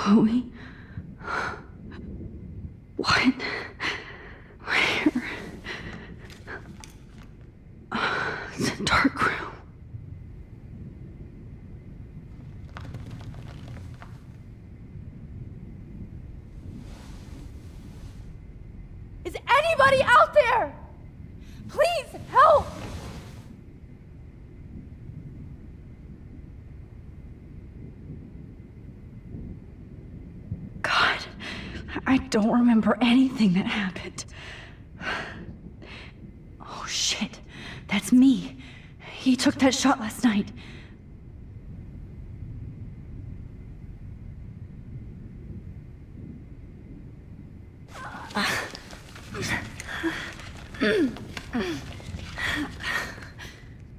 Chloe? What? Where? It's a dark room. Is anybody out there? Please help! God, I don't remember anything that happened. Oh shit, that's me. He took that shot last night.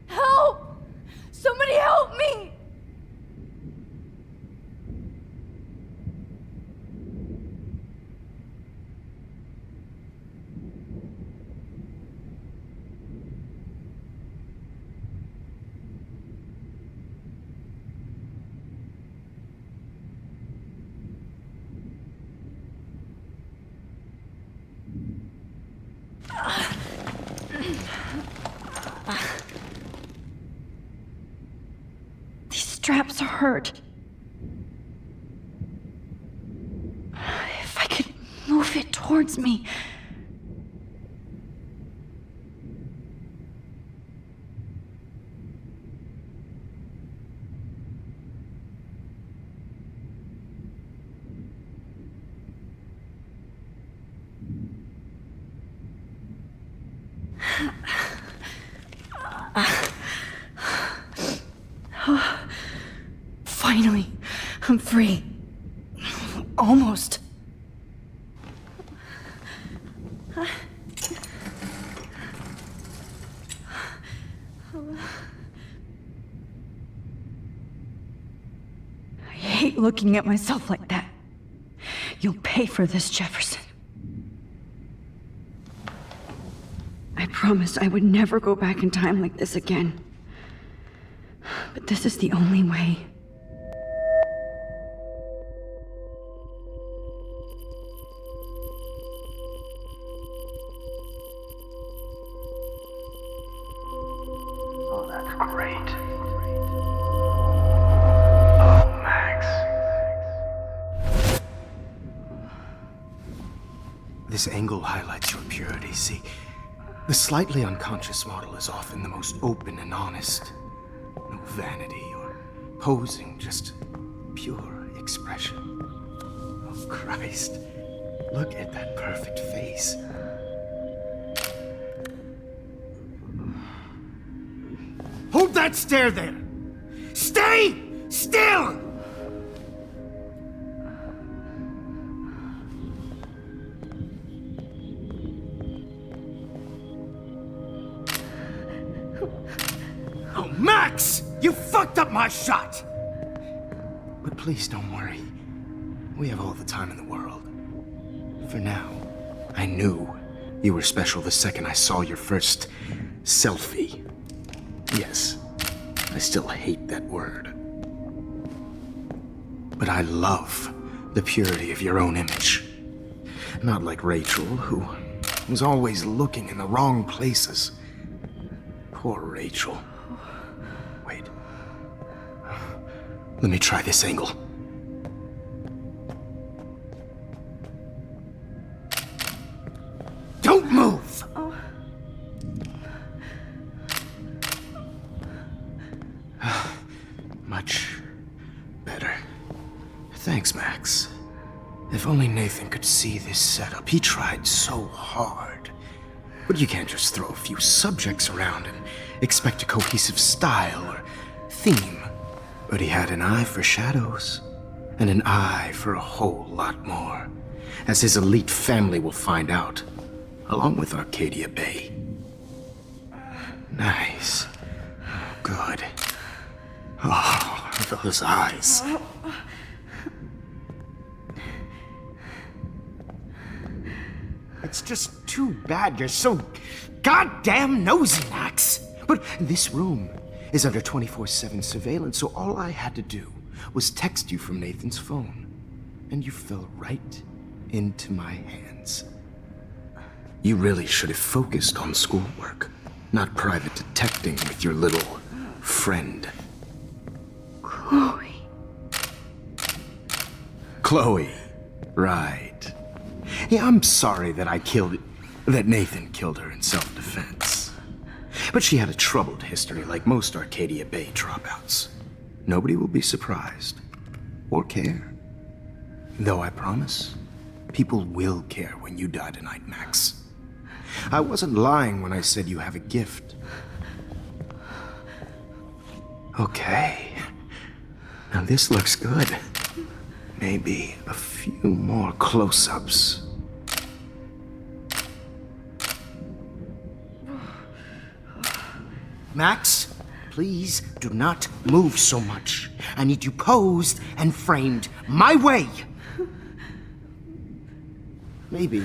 Help! Somebody help me! These straps hurt. If I could move it towards me. Finally, I'm free. Almost. I hate looking at myself like that. You'll pay for this, Jefferson. I promised I would never go back in time like this again. But this is the only way. Oh, that's great. Oh, Max. This angle highlights your purity, see? The slightly unconscious model is often the most open and honest. No vanity or posing, just pure expression. Oh, Christ. Look at that perfect face. Hold that stare there! Stay still! Oh, Max! You fucked up my shot! But please don't worry. We have all the time in the world. For now, I knew you were special the second I saw your first selfie. Yes, I still hate that word. But I love the purity of your own image. Not like Rachel, who was always looking in the wrong places. Poor Rachel. Wait. Let me try this angle. Don't move! Much better. Thanks, Max. If only Nathan could see this setup. He tried so hard. But you can't just throw a few subjects around and expect a cohesive style or theme. But he had an eye for shadows, and an eye for a whole lot more, as his elite family will find out, along with Arcadia Bay. Nice. Good. Oh, those eyes. It's just too bad you're so goddamn nosy, Max. But this room is under 24/7 surveillance, so all I had to do was text you from Nathan's phone. and you fell right into my hands. You really should have focused on schoolwork, not private detecting with your little friend. Chloe. Chloe, right. Yeah, I'm sorry that Nathan killed her in self-defense. But she had a troubled history like most Arcadia Bay dropouts. Nobody will be surprised, or care. Though I promise, people will care when you die tonight, Max. I wasn't lying when I said you have a gift. Okay. Now this looks good. Maybe a few more close-ups. Max, please do not move so much. I need you posed and framed my way. Maybe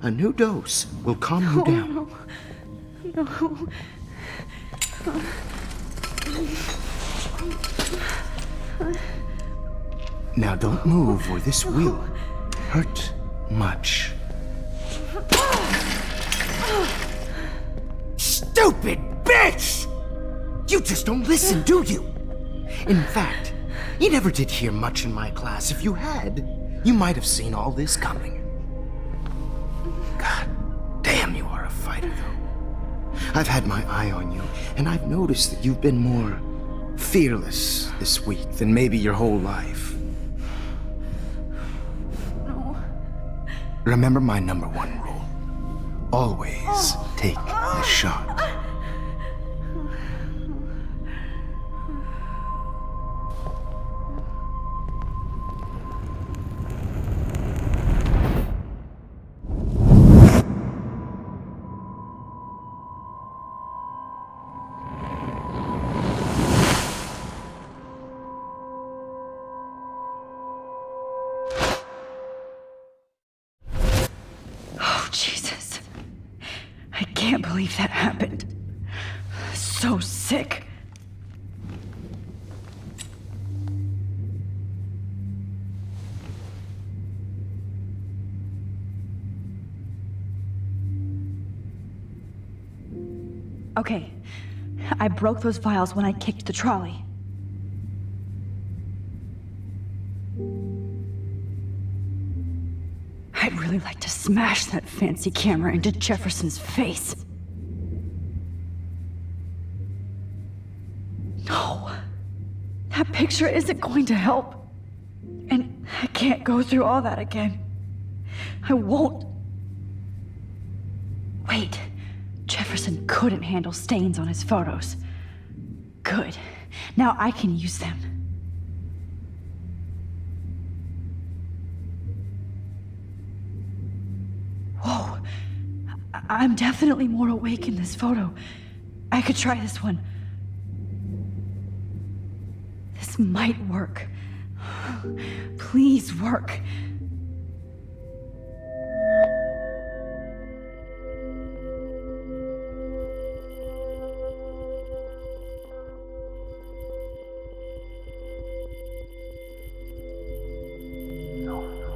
a new dose will calm you down. No. Now don't move or this will hurt much. Stupid bitch! You just don't listen, do you? In fact, you never did hear much in my class. If you had, you might have seen all this coming. God damn, you are a fighter, though. I've had my eye on you, and I've noticed that you've been more fearless this week than maybe your whole life. No. Remember my #1 rule. Always take the shot. Jesus. I can't believe that happened. So sick. Okay, I broke those files when I kicked the trolley. I'd really like to smash that fancy camera into Jefferson's face. No. That picture isn't going to help. And I can't go through all that again. I won't. Wait. Jefferson couldn't handle stains on his photos. Good. Now I can use them. Whoa. I'm definitely more awake in this photo. I could try this one. This might work. Please work.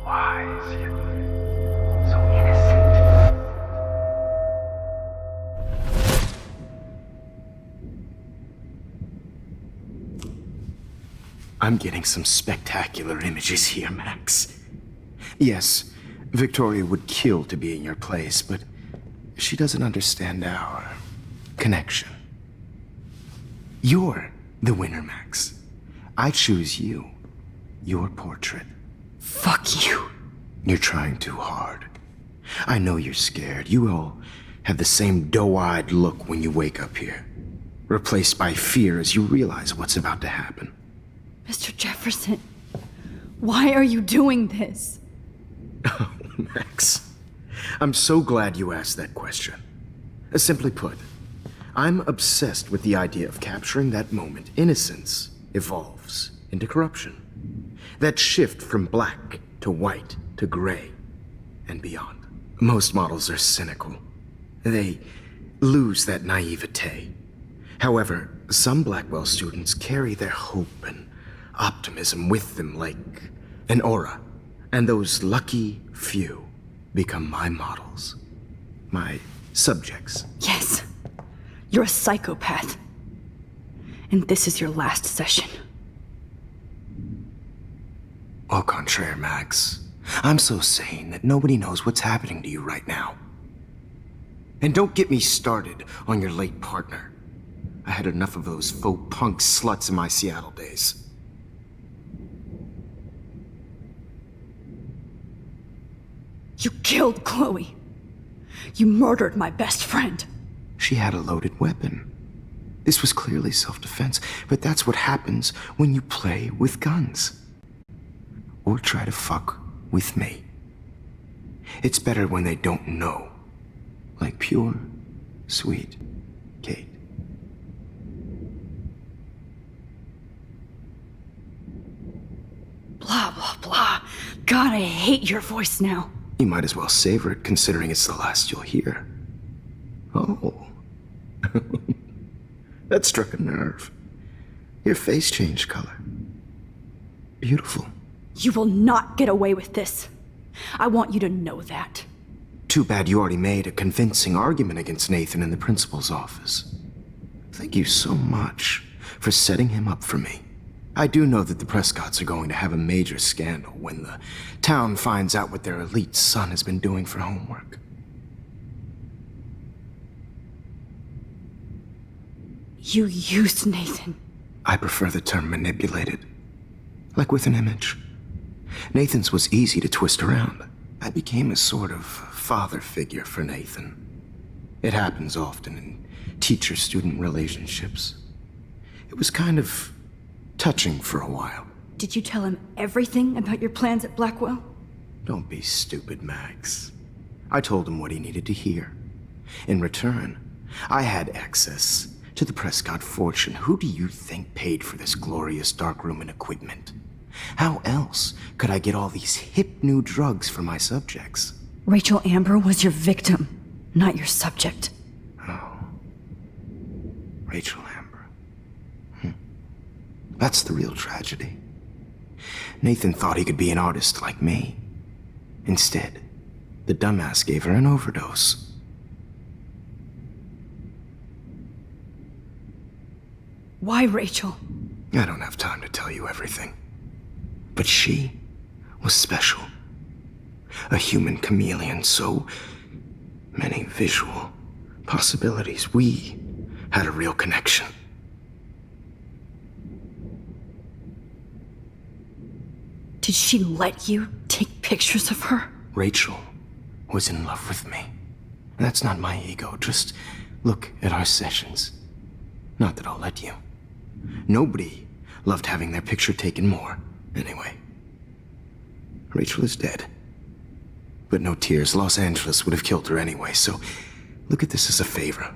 Wise yet so innocent. I'm getting some spectacular images here, Max. Yes, Victoria would kill to be in your place, but she doesn't understand our connection. You're the winner, Max. I choose you. Your portrait. Fuck you. You're trying too hard. I know you're scared. You all have the same doe-eyed look when you wake up here, replaced by fear as you realize what's about to happen. Mr. Jefferson, why are you doing this? Oh, Max. I'm so glad you asked that question. Simply put, I'm obsessed with the idea of capturing that moment innocence evolves into corruption. That shift from black to white to gray and beyond. Most models are cynical. They lose that naivete. However, some Blackwell students carry their hope and optimism with them like an aura And those lucky few become my models. My subjects. Yes. You're a psychopath. And this is your last session. Au contraire, Max. I'm so sane that nobody knows what's happening to you right now. And don't get me started on your late partner. I had enough of those faux punk sluts in my Seattle days. You killed Chloe. You murdered my best friend. She had a loaded weapon. This was clearly self-defense, but that's what happens when you play with guns. Or try to fuck with me. It's better when they don't know. Like pure, sweet Kate. Blah, blah, blah. God, I hate your voice now. You might as well savor it, considering it's the last you'll hear. Oh. That struck a nerve. Your face changed color. Beautiful. You will not get away with this. I want you to know that. Too bad you already made a convincing argument against Nathan in the principal's office. Thank you so much for setting him up for me. I do know that the Prescotts are going to have a major scandal when the town finds out what their elite son has been doing for homework. You used Nathan. I prefer the term manipulated. Like with an image. Nathan's was easy to twist around. I became a sort of father figure for Nathan. It happens often in teacher-student relationships. It was kind of touching for a while. Did you tell him everything about your plans at Blackwell? Don't be stupid, Max. I told him what he needed to hear. In return, I had access to the Prescott fortune. Who do you think paid for this glorious darkroom and equipment? How else could I get all these hip new drugs for my subjects? Rachel Amber was your victim, not your subject. Oh. Rachel Amber. That's the real tragedy. Nathan thought he could be an artist like me. Instead, the dumbass gave her an overdose. Why Rachel? I don't have time to tell you everything. But she was special. A human chameleon, so many visual possibilities. We had a real connection. Did she let you take pictures of her? Rachel was in love with me. That's not my ego. Just look at our sessions. Not that I'll let you. Nobody loved having their picture taken more. Anyway, Rachel is dead. But no tears. Los Angeles would have killed her anyway, so look at this as a favor.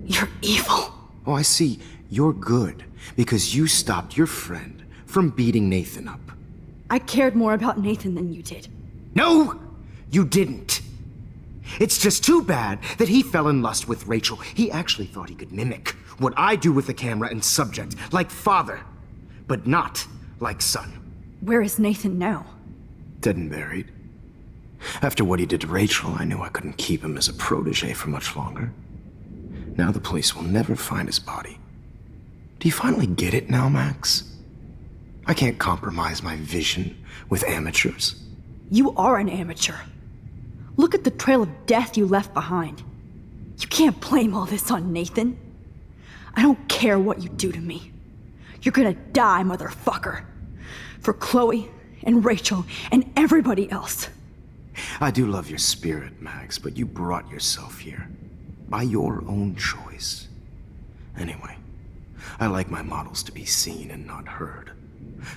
You're evil. Oh, I see. You're good because you stopped your friend from beating Nathan up. I cared more about Nathan than you did. No, you didn't. It's just too bad that he fell in lust with Rachel. He actually thought he could mimic what I do with the camera and subject, like father, but not like son. Where is Nathan now? Dead and buried. After what he did to Rachel, I knew I couldn't keep him as a protege for much longer. Now the police will never find his body. Do you finally get it now, Max? I can't compromise my vision with amateurs. You are an amateur. Look at the trail of death you left behind. You can't blame all this on Nathan. I don't care what you do to me. You're gonna die, motherfucker. For Chloe and Rachel and everybody else. I do love your spirit, Max, but you brought yourself here. By your own choice. Anyway, I like my models to be seen and not heard.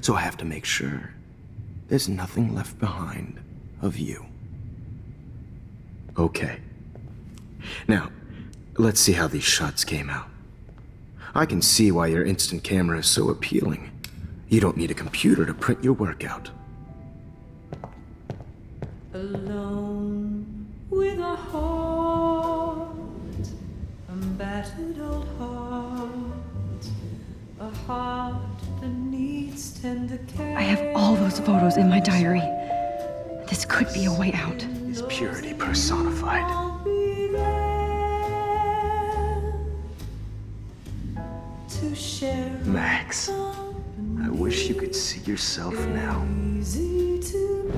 So I have to make sure there's nothing left behind of you. Okay. Now, let's see how these shots came out. I can see why your instant camera is so appealing. You don't need a computer to print your work out. Alone with a heart, a battered old heart, a heart that needs tender care. I have all those photos in my diary. this could be a way out. Is purity personified. I'll be there to share. Max, I wish you could see yourself now. Easy to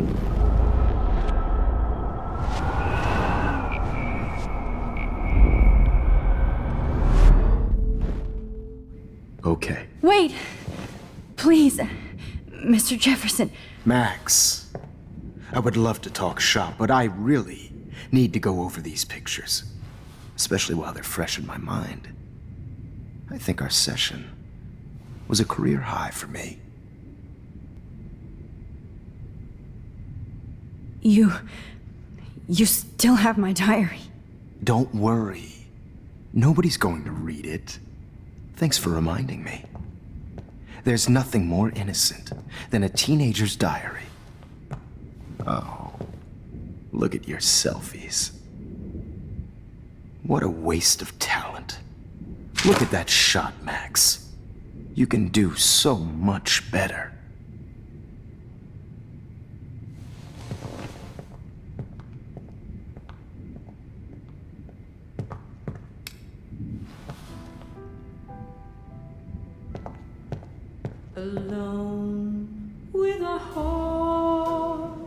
Okay. Wait! Please, Mr. Jefferson. Max, I would love to talk shop, but I really need to go over these pictures, especially while they're fresh in my mind. I think our session was a career high for me. You still have my diary. Don't worry. Nobody's going to read it. Thanks for reminding me. There's nothing more innocent than a teenager's diary. Oh, look at your selfies. What a waste of talent. Look at that shot, Max. You can do so much better. alone with a heart,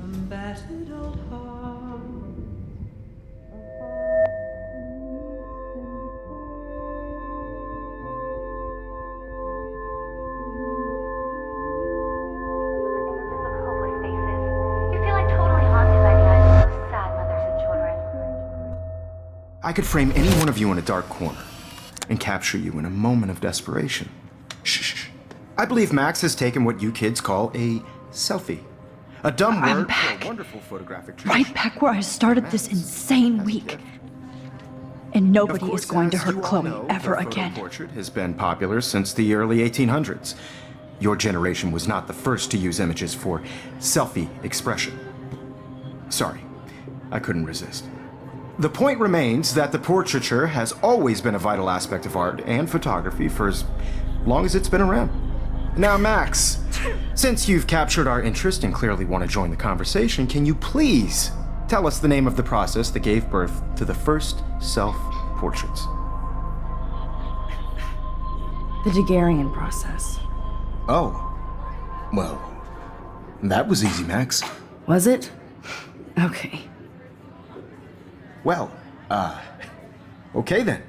a battered old heart. I could frame any one of you in a dark corner and capture you in a moment of desperation. Shh. I believe Max has taken what you kids call a selfie. A dumb I'm word back. for a wonderful photographic tradition. Right back where I started this insane week. And nobody Of course, is going to as hurt you all Chloe know, ever the photo again. portrait has been popular since the early 1800s. Your generation was not the first to use images for selfie expression. Sorry, I couldn't resist. The point remains that the portraiture has always been a vital aspect of art and photography for as long as it's been around. Now, Max, since you've captured our interest and clearly want to join the conversation, can you please tell us the name of the process that gave birth to the first self-portraits? The Daguerrean process. Oh, well, that was easy, Max. Was it? Okay. Well, okay then.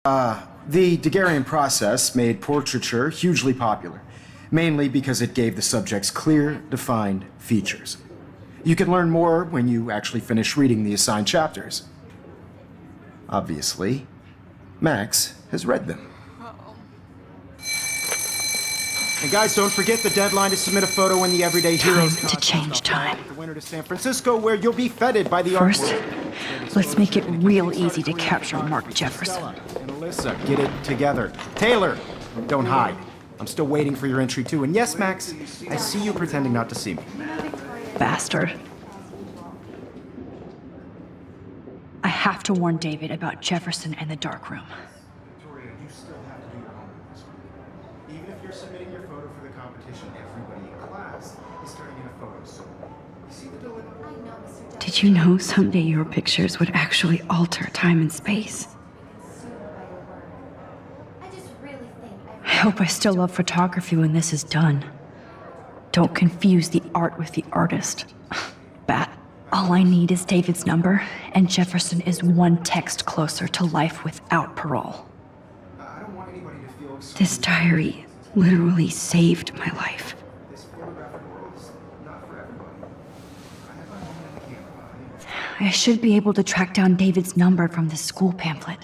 The Daguerrean process made portraiture hugely popular, mainly because it gave the subjects clear, defined features. You can learn more when you actually finish reading the assigned chapters. Obviously, Max has read them. And guys, don't forget the deadline to submit a photo in the Everyday Heroes Time to change time. The winter to San Francisco, where you'll be feted by the First, artwork. let's make it real easy to capture Mark Jefferson. And Alyssa, get it together. Taylor, don't hide. I'm still waiting for your entry too. And yes, Max, I see you pretending not to see me. Bastard. I have to warn David about Jefferson and the dark room. Victoria, you still have to do your homework this week. Even if you're submitting your photo for the competition, everybody in class is turning in a photo. So, you see the dilemma? Did you know someday your pictures would actually alter time and space? I hope I still love photography when this is done. Don't confuse the art with the artist. Bat. All I need is David's number, and Jefferson is one text closer to life without parole. I don't want anybody to feel This diary literally saved my life. this photographic world is not for everybody. I have my moment in the camera. I should be able to track down David's number from the school pamphlet.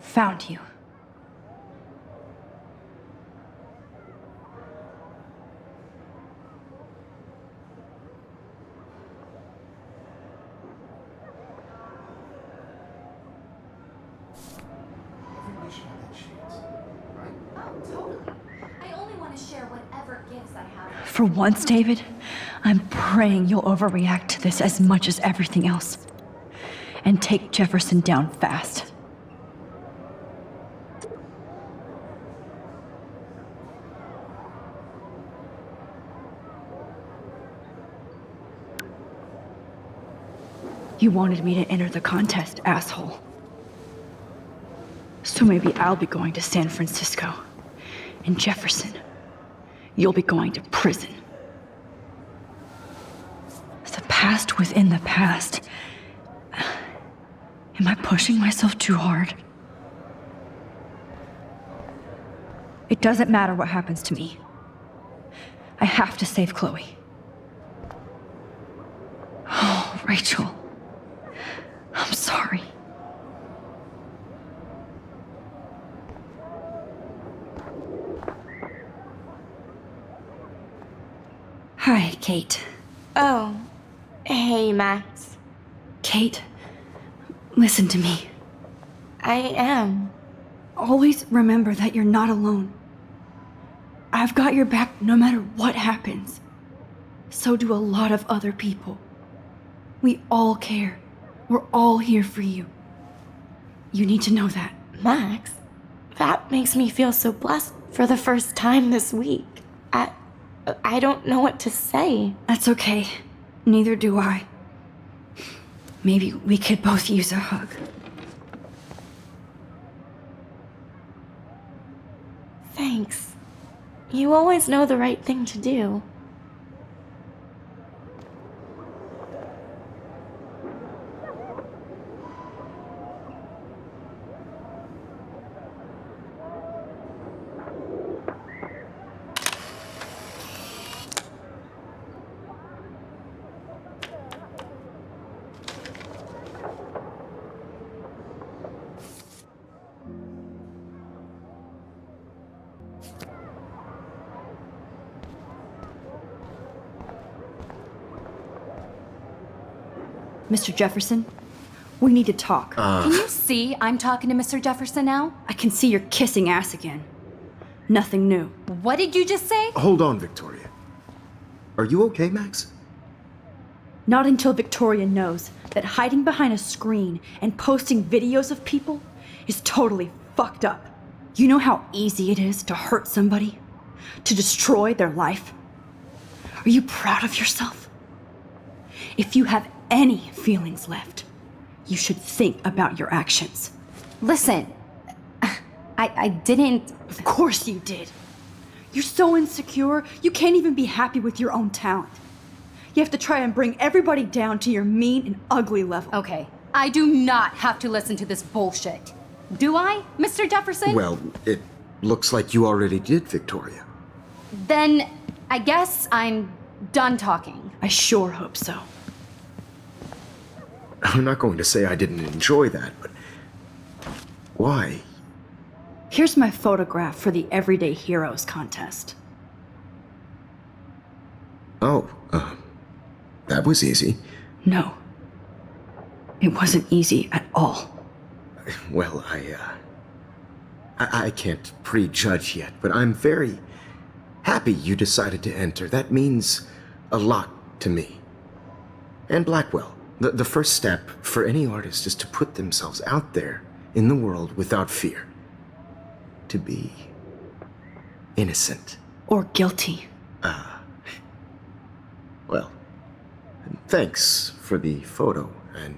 Found you. For once, David, I'm praying you'll overreact to this as much as everything else. And take Jefferson down fast. You wanted me to enter the contest, asshole. So maybe I'll be going to San Francisco. And Jefferson, you'll be going to prison. The past within the past. Am I pushing myself too hard? It doesn't matter what happens to me. I have to save Chloe. Oh, Rachel. I'm sorry. Hi, Kate. Oh, hey, Max. Kate, listen to me. I am. Always remember that you're not alone. I've got your back no matter what happens. So do a lot of other people. We all care. We're all here for you. You need to know that. Max, that makes me feel so blessed for the first time this week. I don't know what to say. That's okay. Neither do I. Maybe we could both use a hug. Thanks. You always know the right thing to do. Mr. Jefferson, we need to talk. Can you see I'm talking to Mr. Jefferson now? I can see you're kissing ass again. Nothing new. What did you just say? Hold on, Victoria. Are you okay, Max? Not until Victoria knows that hiding behind a screen and posting videos of people is totally fucked up. You know how easy it is to hurt somebody? To destroy their life? Are you proud of yourself? If you have any feelings left, you should think about your actions. Listen, I didn't... Of course you did. You're so insecure, you can't even be happy with your own talent. You have to try and bring everybody down to your mean and ugly level. Okay, I do not have to listen to this bullshit. Do I, Mr. Jefferson? Well, it looks like you already did, Victoria. Then I guess I'm done talking. I sure hope so. I'm not going to say I didn't enjoy that, but why? Here's my photograph for the Everyday Heroes contest. Oh, that was easy. No. It wasn't easy at all. Well, I can't prejudge yet, but I'm very happy you decided to enter. That means a lot to me. And Blackwell. The first step for any artist is to put themselves out there in the world without fear. To be innocent. Or guilty. Well, thanks for the photo, and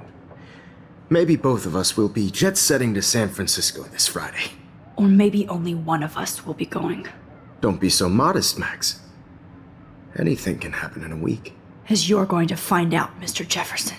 maybe both of us will be jet-setting to San Francisco this Friday. Or maybe only one of us will be going. Don't be so modest, Max. Anything can happen in a week. As you're going to find out, Mr. Jefferson.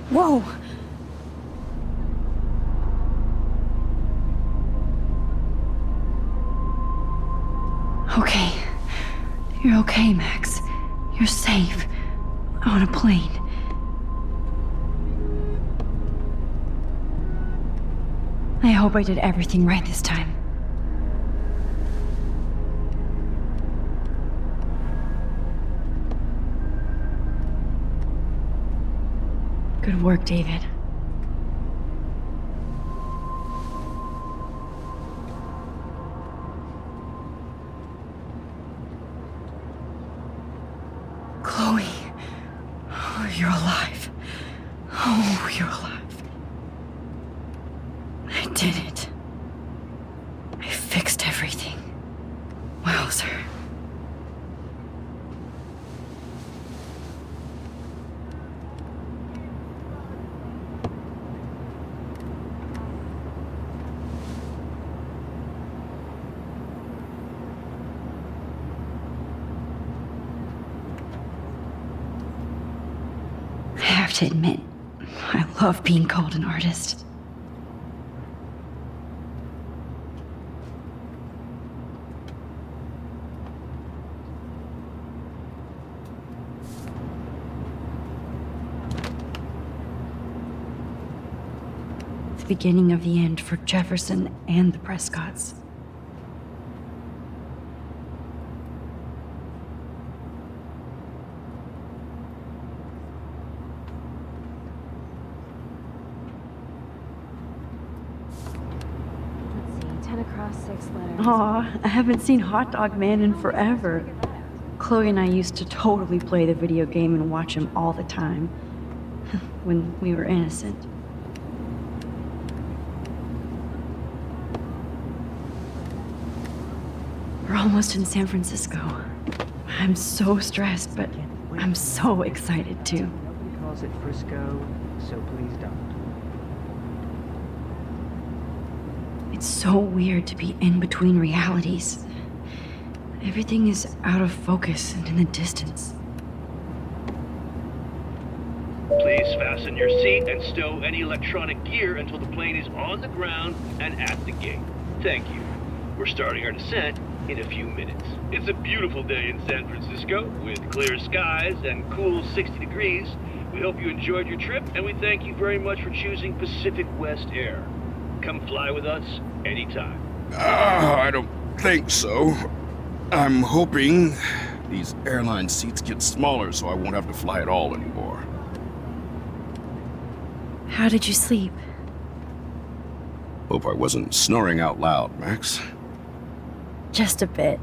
Whoa! Okay. You're okay, Max. You're safe. On a plane. I hope I did everything right this time. Good work, David. Chloe. Oh, you're alive. Oh, you're alive. I did it. I fixed everything. Wowzer. I have to admit, I love being called an artist. The beginning of the end for Jefferson and the Prescotts. Aw, I haven't seen Hot Dog Man in forever. Chloe and I used to totally play the video game and watch him all the time. When we were innocent. We're almost in San Francisco. I'm so stressed, but I'm so excited too. Nobody calls it Frisco, so please don't. It's so weird to be in between realities. Everything is out of focus and in the distance. Please fasten your seat and stow any electronic gear until the plane is on the ground and at the gate. Thank you. We're starting our descent in a few minutes. It's a beautiful day in San Francisco with clear skies and cool 60 degrees. We hope you enjoyed your trip, and we thank you very much for choosing Pacific West Air. Come fly with us anytime. I don't think so. I'm hoping these airline seats get smaller so I won't have to fly at all anymore. How did you sleep? Hope I wasn't snoring out loud, Max. Just a bit.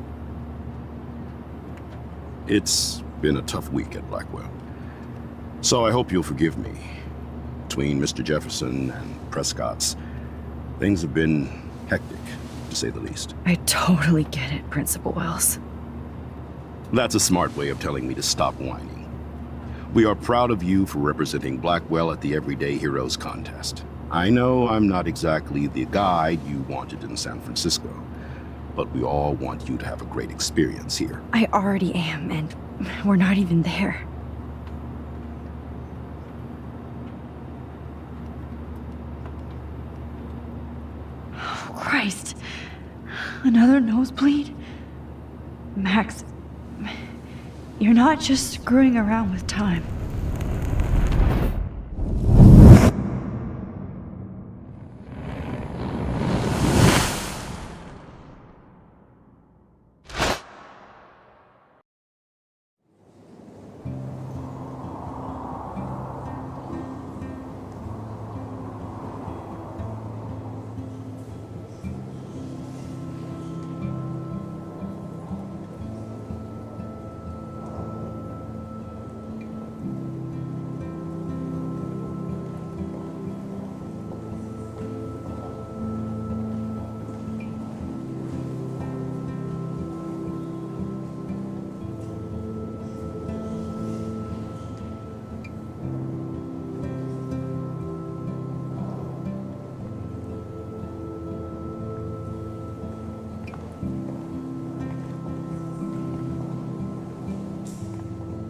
It's been a tough week at Blackwell. So I hope you'll forgive me. Between Mr. Jefferson and Prescott's, things have been hectic, to say the least. I totally get it, Principal Wells. That's a smart way of telling me to stop whining. We are proud of you for representing Blackwell at the Everyday Heroes contest. I know I'm not exactly the guide you wanted in San Francisco, but we all want you to have a great experience here. I already am, and we're not even there. Oh, Christ. Another nosebleed? Max, you're not just screwing around with time.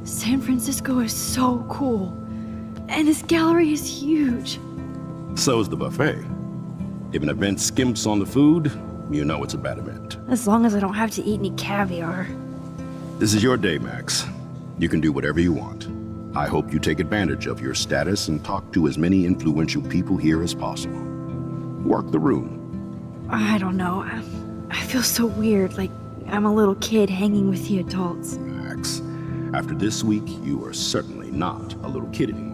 San Francisco is so cool. And this gallery is huge. So's the buffet. If an event skimps on the food, you know it's a bad event. As long as I don't have to eat any caviar. This is your day, Max. You can do whatever you want. I hope you take advantage of your status and talk to as many influential people here as possible. Work the room. I don't know. I feel so weird, like I'm a little kid hanging with the adults. Max, after this week, you are certainly not a little kid anymore.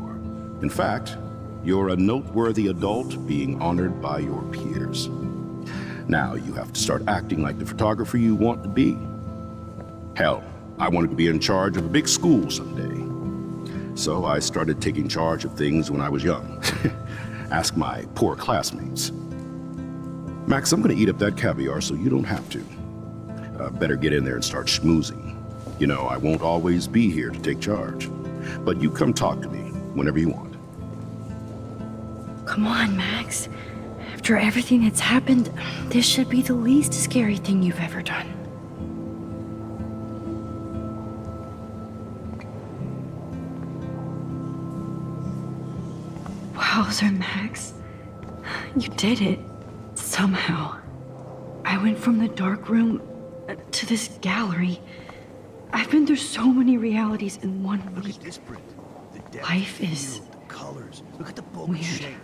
In fact, you're a noteworthy adult being honored by your peers. Now you have to start acting like the photographer you want to be. Hell, I wanted to be in charge of a big school someday. So I started taking charge of things when I was young. Ask my poor classmates. Max, I'm gonna eat up that caviar so you don't have to. Better get in there and start schmoozing. You know, I won't always be here to take charge. But you come talk to me whenever you want. Come on, Max. After everything that's happened, this should be the least scary thing you've ever done. Wowzer, Max. You did it. Somehow. I went from the dark room to this gallery. I've been through so many realities in 1 Look week. at this print. The depth Life of is field, the colors. Look at the bulk weird. shape.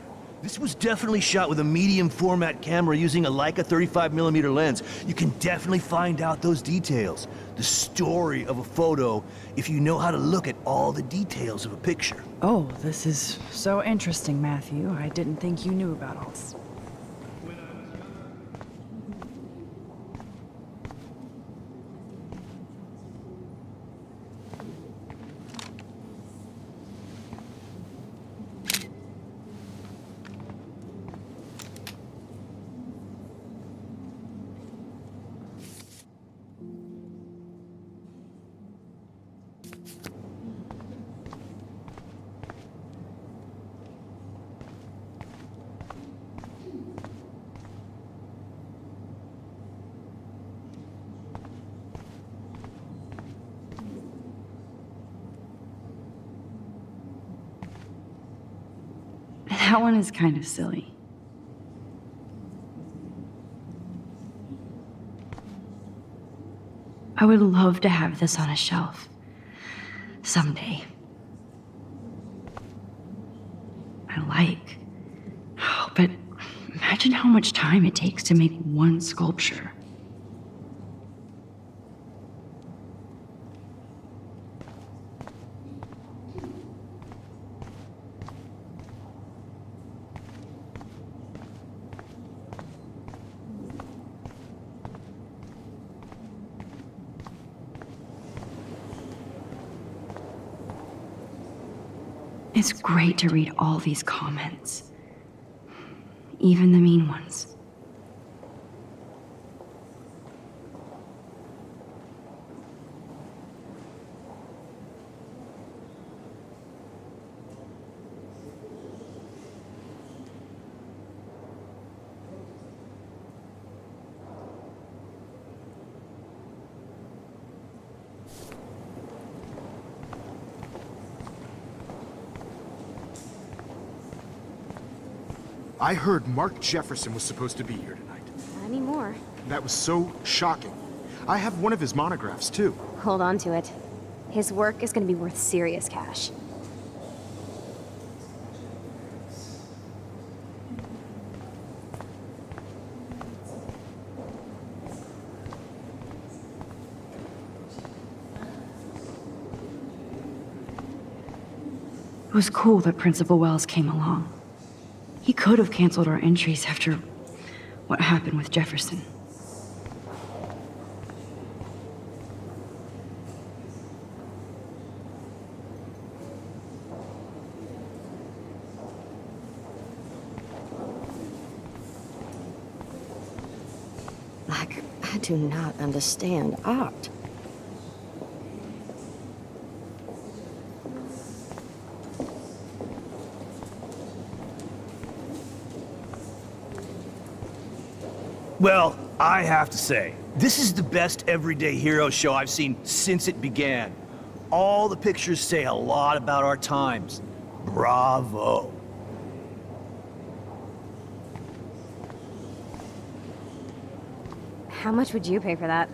This was definitely shot with a medium format camera using a Leica 35mm lens. You can definitely find out those details. The story of a photo if you know how to look at all the details of a picture. Oh, this is so interesting, Matthew. I didn't think you knew about all this. That one is kind of silly. I would love to have this on a shelf. Someday. But imagine how much time it takes to make one sculpture. It's great to read all these comments. Even the mean ones. I heard Mark Jefferson was supposed to be here tonight. Not anymore. That was so shocking. I have one of his monographs, too. Hold on to it. His work is gonna be worth serious cash. It was cool that Principal Wells came along. He could have canceled our entries after what happened with Jefferson. Like, I do not understand art. Well, I have to say, this is the best everyday hero show I've seen since it began. All the pictures say a lot about our times. Bravo. How much would you pay for that?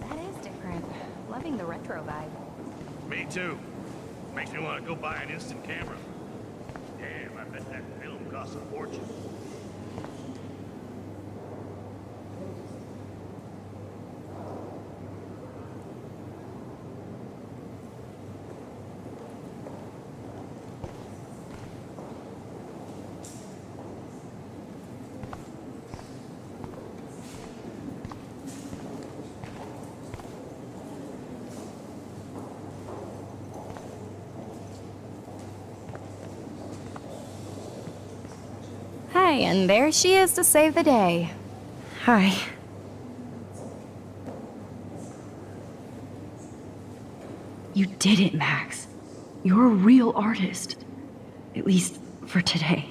That is different. Loving the retro vibe. Me too. Makes me want to go buy an instant camera. Damn, I bet that film costs a fortune. Hey, and there she is to save the day. Hi. You did it, Max. You're a real artist. At least for today.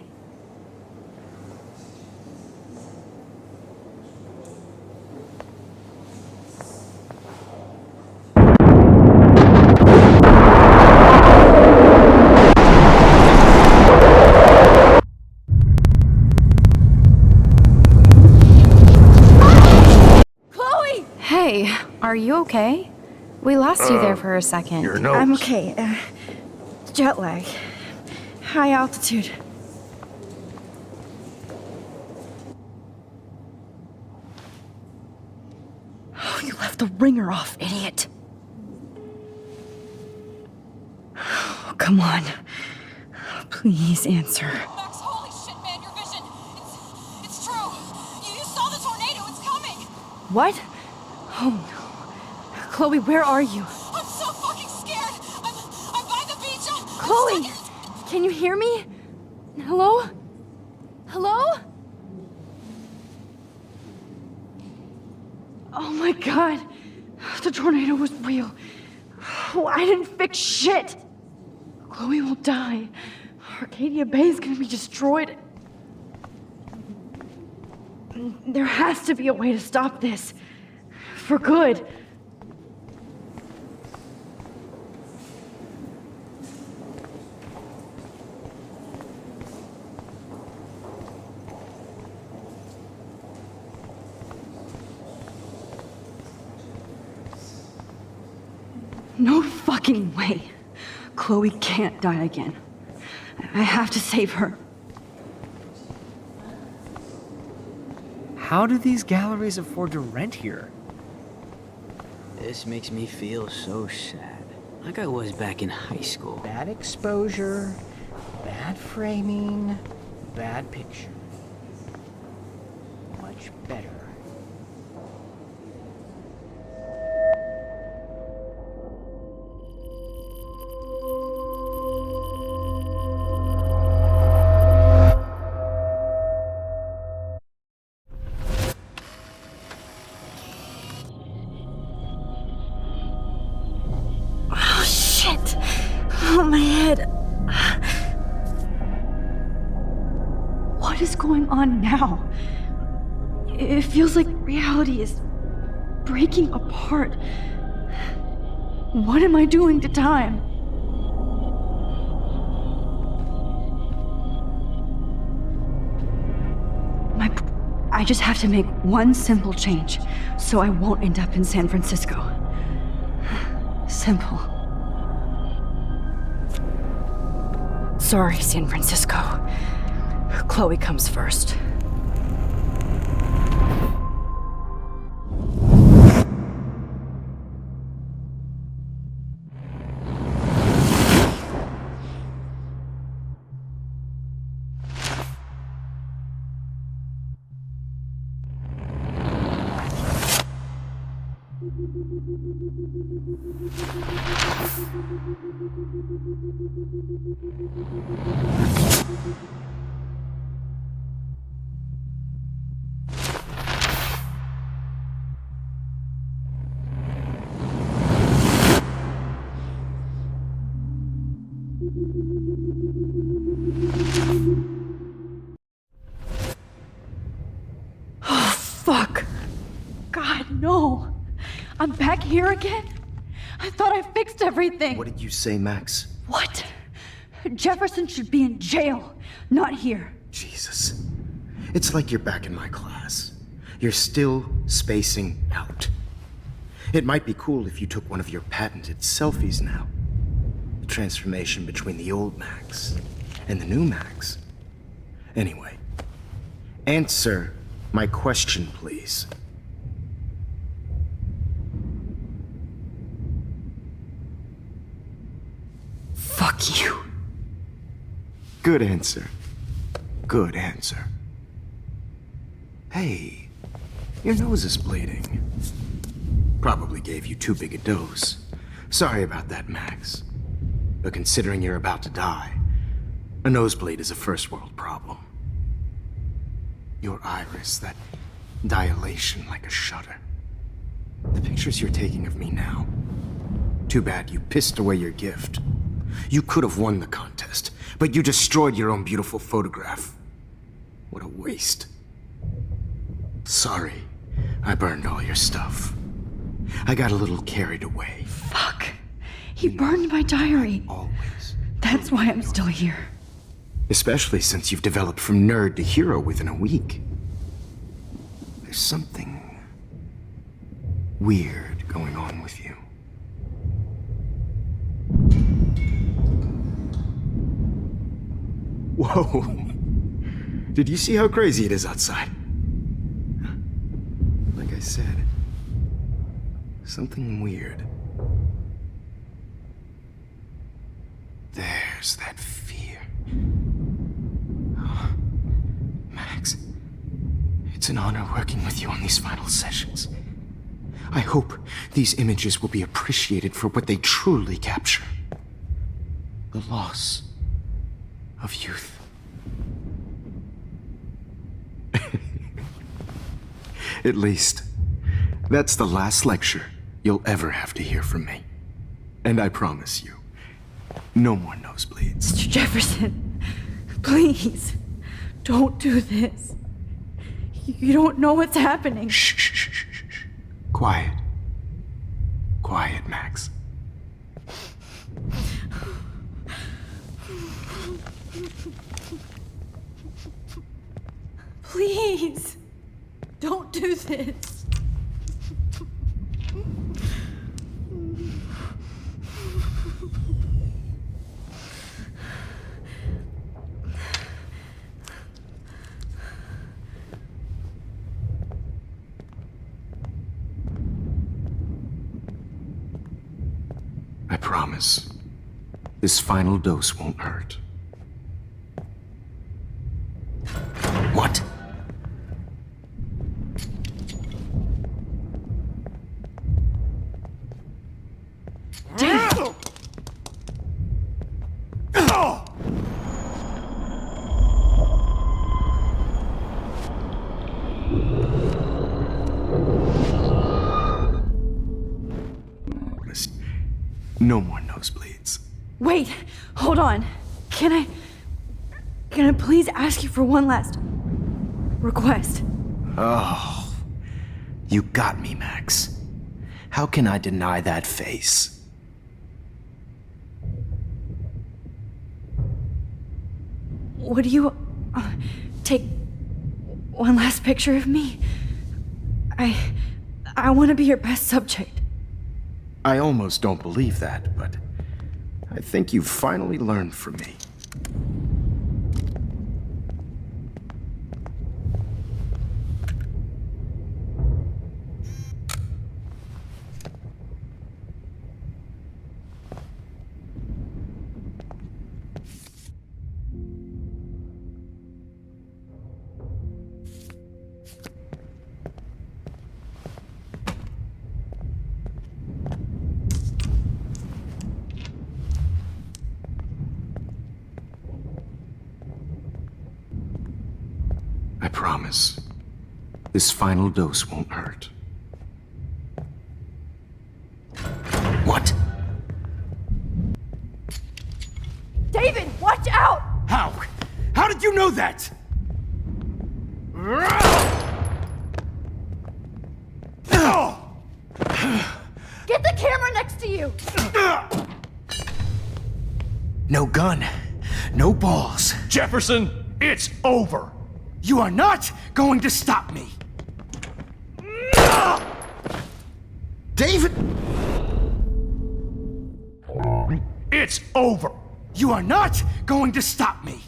Hey, are you okay? We lost you there for a second. Your nose. I'm okay. Jet lag. High altitude. Oh, you left the ringer off, idiot. Oh, come on. Please answer. Max, holy shit, man, your vision. It's true. You saw the tornado. It's coming. What? Oh no. Chloe, where are you? I'm so fucking scared. I'm by the beach. Chloe! Can you hear me? Hello? Hello? Oh my god. The tornado was real. Oh, I didn't fix shit. Chloe will die. Arcadia Bay is gonna be destroyed. There has to be a way to stop this. For good. No fucking way. Chloe can't die again. I have to save her. How do these galleries afford to rent here? This makes me feel so sad. Like I was back in high school. Bad exposure, bad framing, bad picture. Much better. Oh shit! Oh, my head. What is going on now? It feels like reality is breaking apart. What am I doing to time? I just have to make one simple change, so I won't end up in San Francisco. Simple. Sorry, San Francisco. Chloe comes first. No! I'm back here again? I thought I fixed everything! What did you say, Max? What? Jefferson should be in jail, not here. Jesus. It's like you're back in my class. You're still spacing out. It might be cool if you took one of your patented selfies now. The transformation between the old Max and the new Max. Anyway, answer my question, please. Fuck you. Good answer. Good answer. Hey, your nose is bleeding. Probably gave you too big a dose. Sorry about that, Max. But considering you're about to die, a nosebleed is a first world problem. Your iris, that dilation like a shutter. The pictures you're taking of me now. Too bad you pissed away your gift. You could have won the contest, but you destroyed your own beautiful photograph. What a waste. Sorry, I burned all your stuff. I got a little carried away. Fuck. He burned my diary. Always. That's why I'm still here. Especially since you've developed from nerd to hero within a week. There's something weird going on with you. Whoa. Did you see how crazy it is outside? Like I said, something weird. There's that fear. Oh, Max, it's an honor working with you on these final sessions. I hope these images will be appreciated for what they truly capture. The loss of youth. At least, that's the last lecture you'll ever have to hear from me. And I promise you, no more nosebleeds. Mr. Jefferson, please, don't do this. You don't know what's happening. Shh, shh, shh, shh, shh. Quiet. Quiet, Max. Please, don't do this. I promise, this final dose won't hurt. What? No more nosebleeds. Wait, hold on. Can I please ask you for one last request? Oh, you got me, Max. How can I deny that face? Would you take one last picture of me? I want to be your best subject. I almost don't believe that, but I think you've finally learned from me. I promise, this final dose won't hurt. What? David, watch out! How? How did you know that? Get the camera next to you! No gun, no balls. Jefferson, it's over! You are not going to stop me! David! It's over! You are not going to stop me!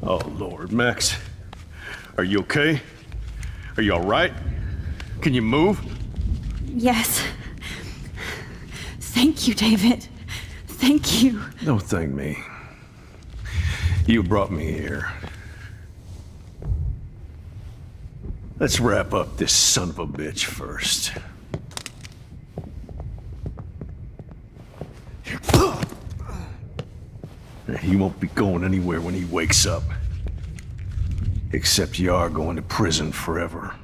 Oh, Lord, Max. Are you okay? Are you alright? Can you move? Yes. Thank you, David. Thank you. Don't thank me. You brought me here. Let's wrap up this son of a bitch first. He won't be going anywhere when he wakes up. Except you are going to prison forever.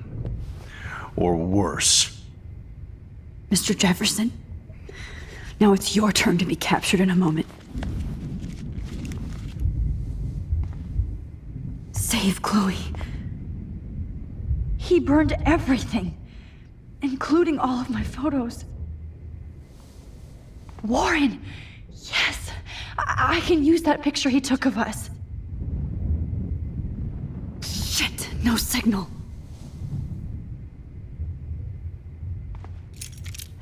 Or worse. Mr. Jefferson, now it's your turn to be captured in a moment. Save Chloe. He burned everything, including all of my photos. Warren! Yes! I can use that picture he took of us. Shit, no signal.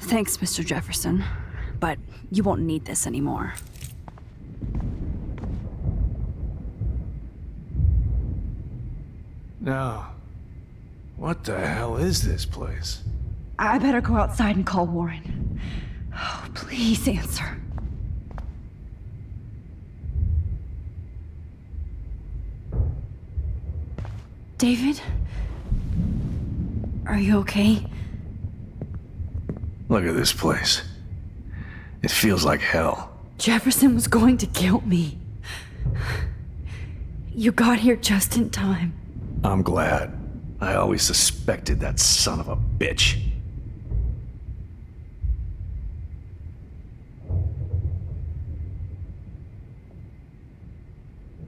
Thanks, Mr. Jefferson, but you won't need this anymore. Now, what the hell is this place? I better go outside and call Warren. Oh, please answer. David? Are you okay? Look at this place. It feels like hell. Jefferson was going to kill me. You got here just in time. I'm glad. I always suspected that son of a bitch.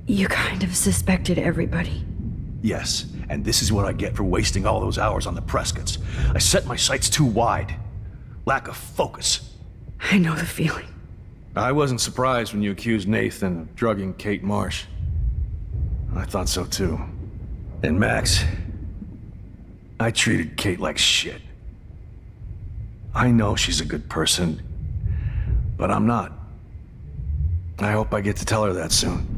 You kind of suspected everybody. Yes, and this is what I get for wasting all those hours on the Prescotts. I set my sights too wide. Lack of focus. I know the feeling. I wasn't surprised when you accused Nathan of drugging Kate Marsh. I thought so too. And Max, I treated Kate like shit. I know she's a good person, but I'm not. I hope I get to tell her that soon.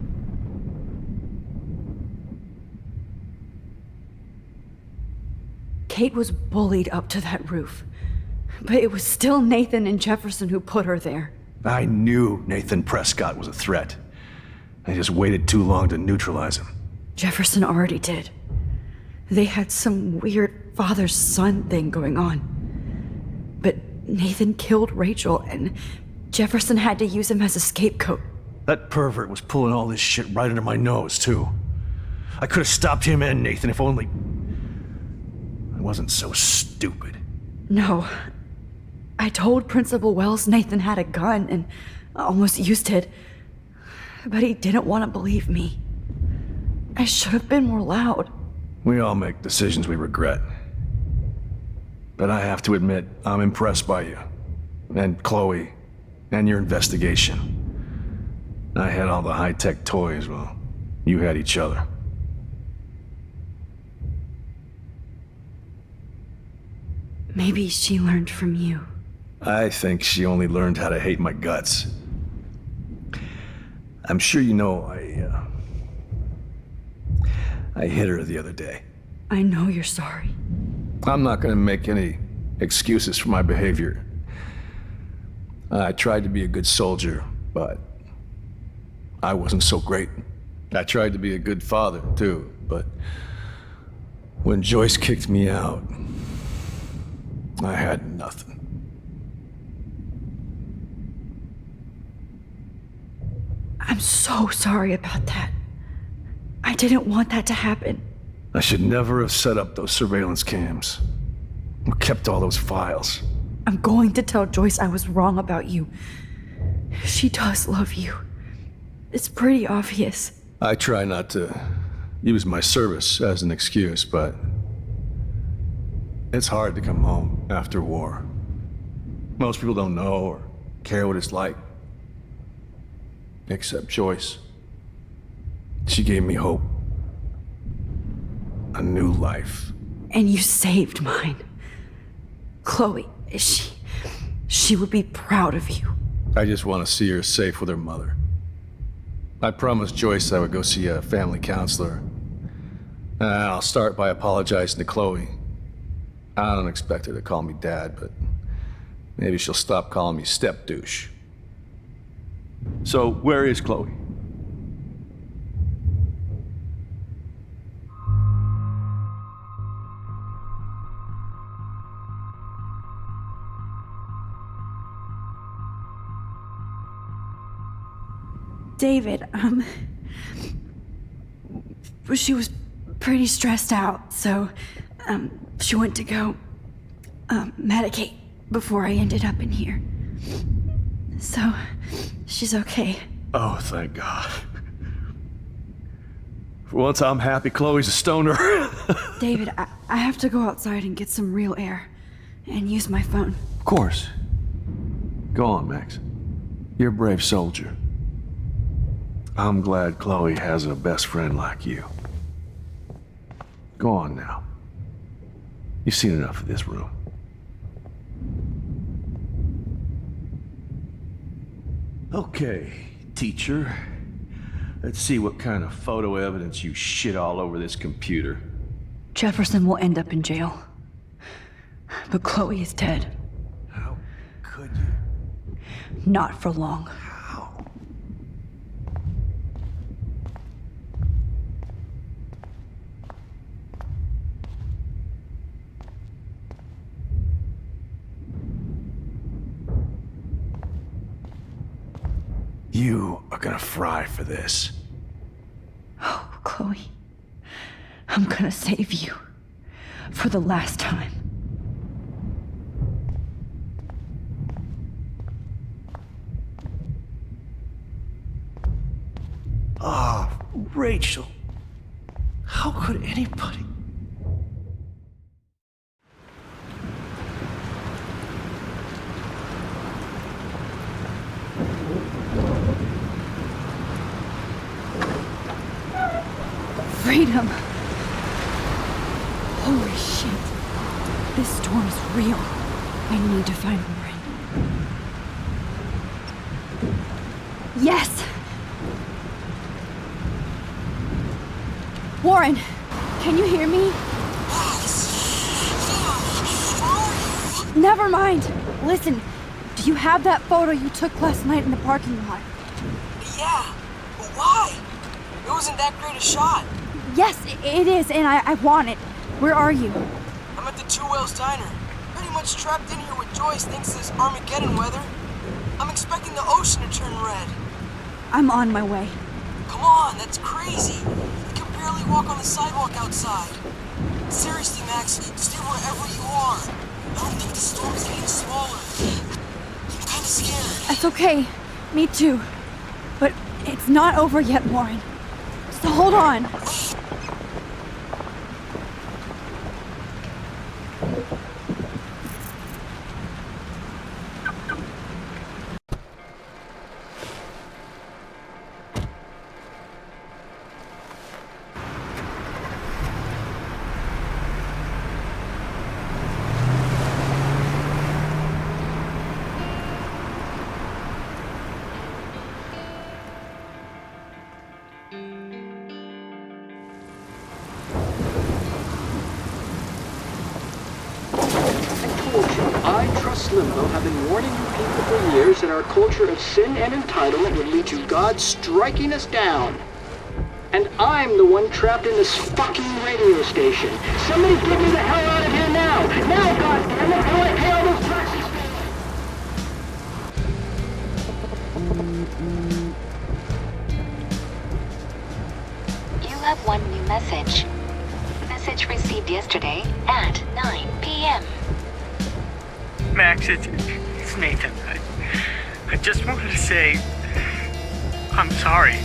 Kate was bullied up to that roof. But it was still Nathan and Jefferson who put her there. I knew Nathan Prescott was a threat. I just waited too long to neutralize him. Jefferson already did. They had some weird father-son thing going on. But Nathan killed Rachel, and Jefferson had to use him as a scapegoat. That pervert was pulling all this shit right under my nose, too. I could have stopped him and Nathan if only... I wasn't so stupid. No. I told Principal Wells Nathan had a gun and almost used it. But he didn't want to believe me. I should have been more loud. We all make decisions we regret. But I have to admit, I'm impressed by you. And Chloe. And your investigation. I had all the high-tech toys, well, you had each other. Maybe she learned from you. I think she only learned how to hate my guts. I'm sure you know I hit her the other day. I know you're sorry. I'm not gonna make any excuses for my behavior. I tried to be a good soldier, but I wasn't so great. I tried to be a good father, too, but when Joyce kicked me out, I had nothing. I'm so sorry about that. I didn't want that to happen. I should never have set up those surveillance cams. Or kept all those files. I'm going to tell Joyce I was wrong about you. She does love you. It's pretty obvious. I try not to use my service as an excuse, but it's hard to come home after war. Most people don't know or care what it's like. Except Joyce. She gave me hope. A new life. And you saved mine. Chloe, she would be proud of you. I just want to see her safe with her mother. I promised Joyce I would go see a family counselor. And I'll start by apologizing to Chloe. I don't expect her to call me Dad, but maybe she'll stop calling me step douche. So, where is Chloe? David, she was pretty stressed out, so, she went to go, medicate before I ended up in here. So, she's okay. Oh, thank God. For once I'm happy Chloe's a stoner. David, I have to go outside and get some real air, and use my phone. Of course. Go on, Max. You're a brave soldier. I'm glad Chloe has a best friend like you. Go on now. You've seen enough of this room. Okay, teacher. Let's see what kind of photo evidence you shit all over this computer. Jefferson will end up in jail. But Chloe is dead. How could you? Not for long. You are gonna fry for this. Oh, Chloe. I'm gonna save you. For the last time. Ah, Rachel. How could anybody... Freedom! Holy shit. This storm is real. I need to find Warren. Yes! Warren, can you hear me? Never mind. Listen, do you have that photo you took last night in the parking lot? Yeah, but why? It wasn't that great a shot. Yes, it is, and I want it. Where are you? I'm at the Two Whales Diner. Pretty much trapped in here with Joyce thanks to this Armageddon weather. I'm expecting the ocean to turn red. I'm on my way. Come on, that's crazy. I can barely walk on the sidewalk outside. Seriously, Max, stay wherever you are. I don't think the storm is getting smaller. I'm kinda scared. That's okay. Me too. But it's not over yet, Warren. So hold on. Limbo have been warning you people for years that our culture of sin and entitlement would lead to God striking us down. And I'm the one trapped in this fucking radio station. Somebody get me the hell out of here now! Now, goddammit, how do I pay all those taxes? You have one new message. Message received yesterday at 9 p.m. Max, it's Nathan. I just wanted to say, I'm sorry.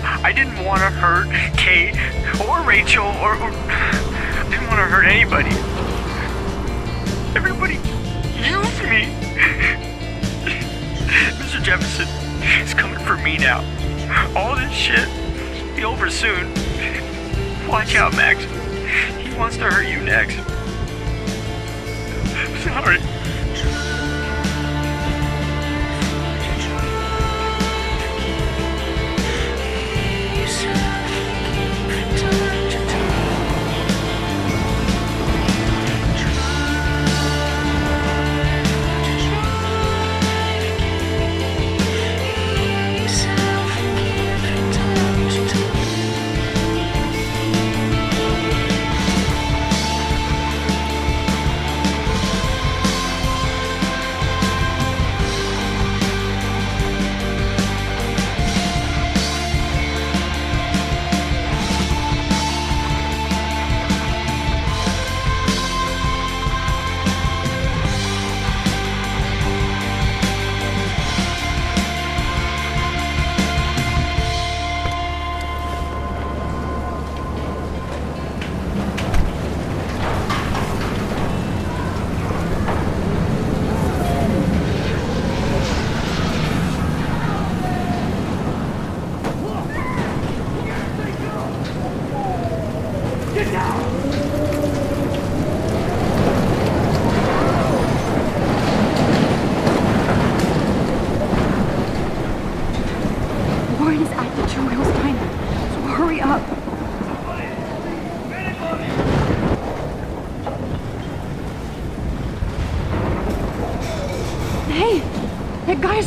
I didn't want to hurt Kate or Rachel or I didn't want to hurt anybody. Everybody used me. Mr. Jefferson is coming for me now. All this shit will be over soon. Watch out, Max. He wants to hurt you next. Sorry.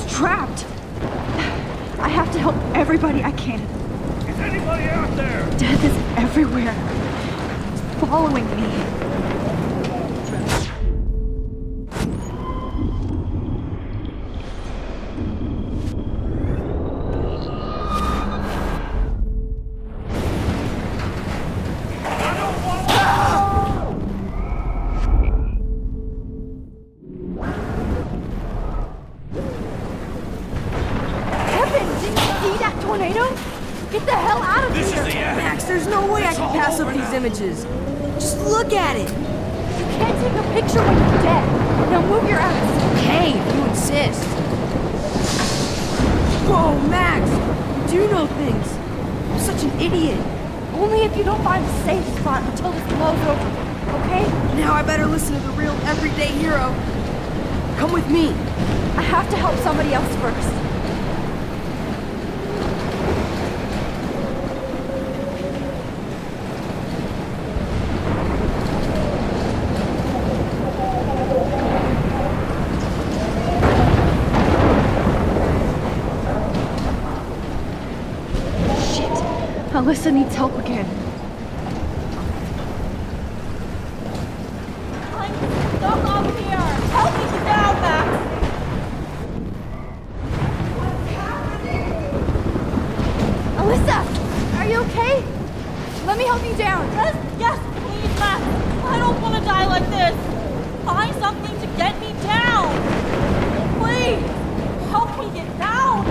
Trapped! I have to help everybody I can. Is anybody out there? Death is everywhere. It's following me. Images. Just look at it. You can't take a picture when you're dead. Now move your ass. Okay, if you insist. Whoa, Max! You do know things. I'm such an idiot. Only if you don't find a safe spot until this blows over, okay? Now I better listen to the real everyday hero. Come with me. I have to help somebody else first. Alyssa needs help again. I'm stuck up here! Help me get down, Max! What's happening? Alyssa! Are you okay? Let me help you down. Yes, please, Max! I don't want to die like this! Find something to get me down! Please! Help me get down!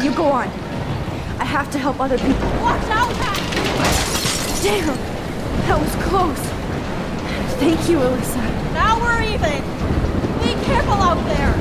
You go on. I have to help other people. Watch out, Max! Damn! That was close. Thank you, Alyssa. Now we're even. Be careful out there.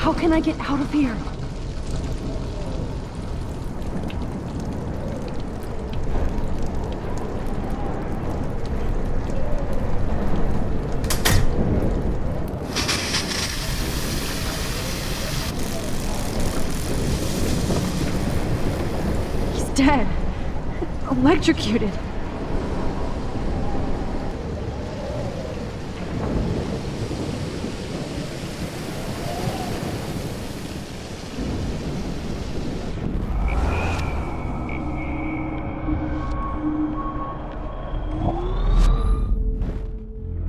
How can I get out of here? dead. Electrocuted.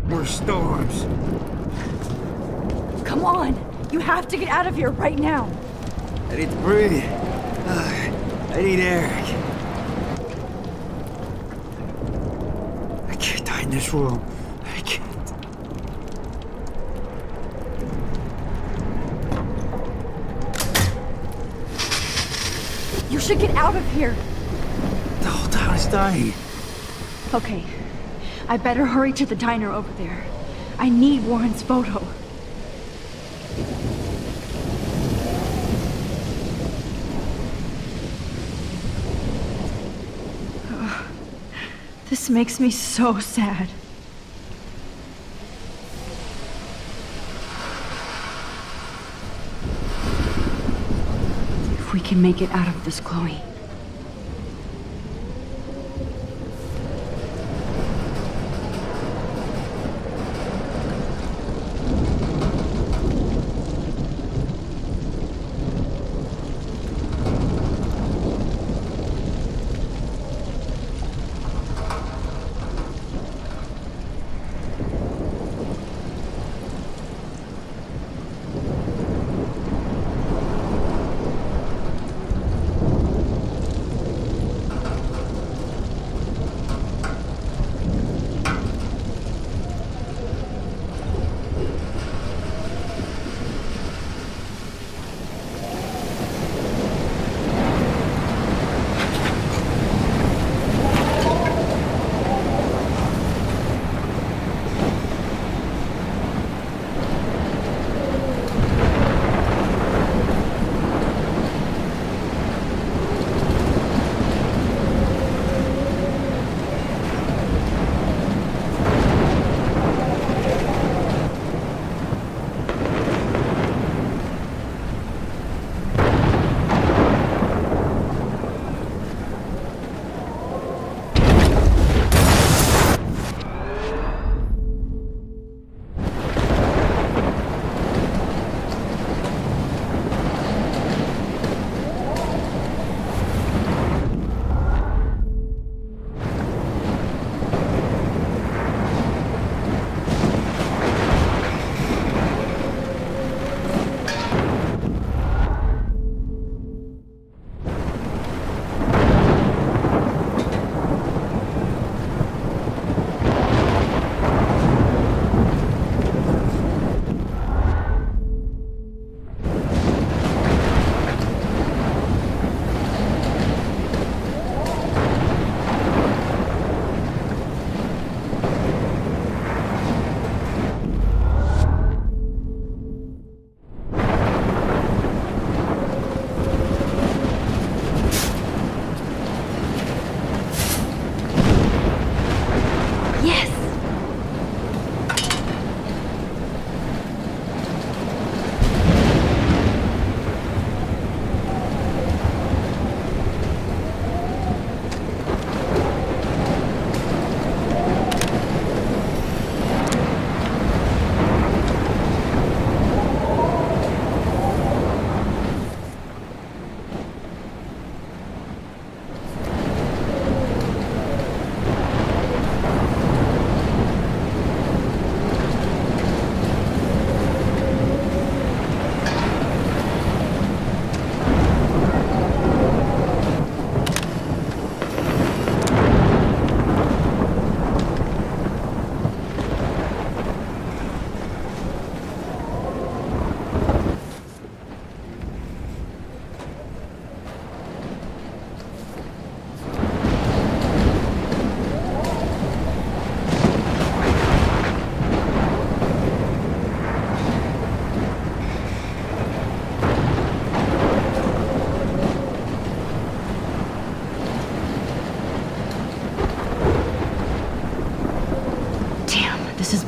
More storms. Come on! You have to get out of here right now! I need to breathe. I need air. I can't die in this room. I can't. You should get out of here! The whole town is dying. Okay, I better hurry to the diner over there. I need Warren's photo. This makes me so sad. If we can make it out of this, Chloe.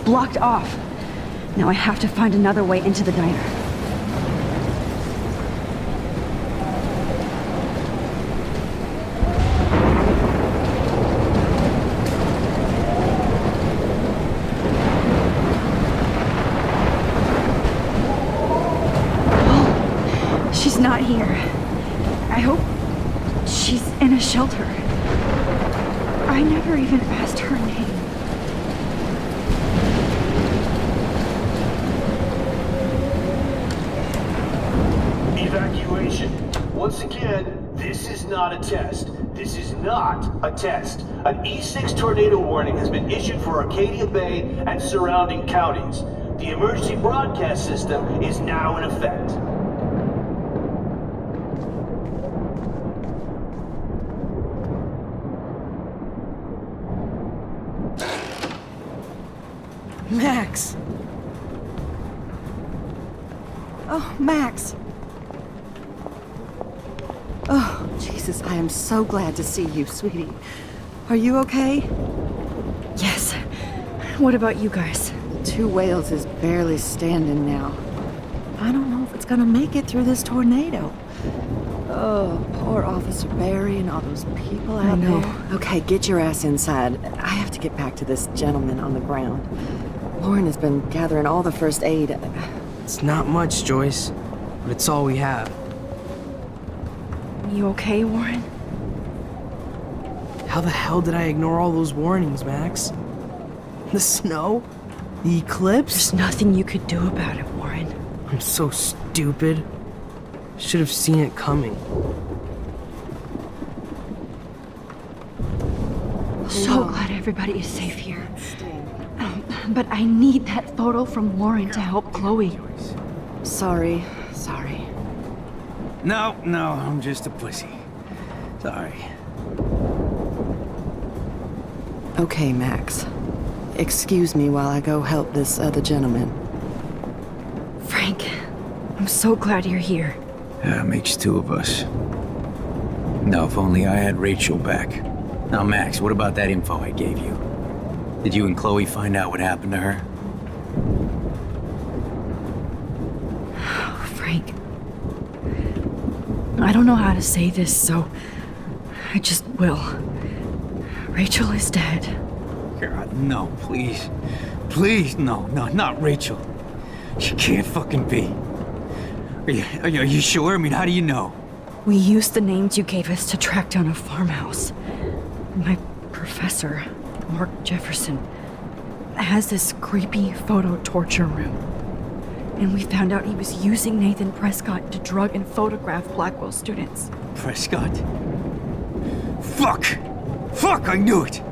blocked off. Now I have to find another way into the diner. she's not here. I hope she's in a shelter. I never even asked her name. Evacuation. Once again, this is not a test. This is not a test. An E6 tornado warning has been issued for Arcadia Bay and surrounding counties. The emergency broadcast system is now in effect. Max! Oh, Max! Oh, Jesus, I am so glad to see you, sweetie. Are you okay? Yes. What about you guys? The Two Whales is barely standing now. I don't know if it's gonna make it through this tornado. Oh, poor Officer Barry and all those people out there. Okay, get your ass inside. I have to get back to this gentleman on the ground. Lauren has been gathering all the first aid. It's not much, Joyce, but it's all we have. You okay, Warren? How the hell did I ignore all those warnings, Max? The snow? The eclipse? There's nothing you could do about it, Warren. I'm so stupid. Should have seen it coming. So glad everybody is safe here. But I need that photo from Warren to help Chloe. Sorry. No, I'm just a pussy. Sorry. Okay, Max. Excuse me while I go help this other gentleman. Frank, I'm so glad you're here. Yeah, makes two of us. No, if only I had Rachel back. Now, Max, what about that info I gave you? Did you and Chloe find out what happened to her? Oh, Frank. I don't know how to say this, so I just will. Rachel is dead. God, no, please. Please, no, not Rachel. She can't fucking be. Are you sure? I mean, how do you know? We used the names you gave us to track down a farmhouse. My professor, Mark Jefferson, has this creepy photo torture room. And we found out he was using Nathan Prescott to drug and photograph Blackwell students. Prescott? Fuck, I knew it!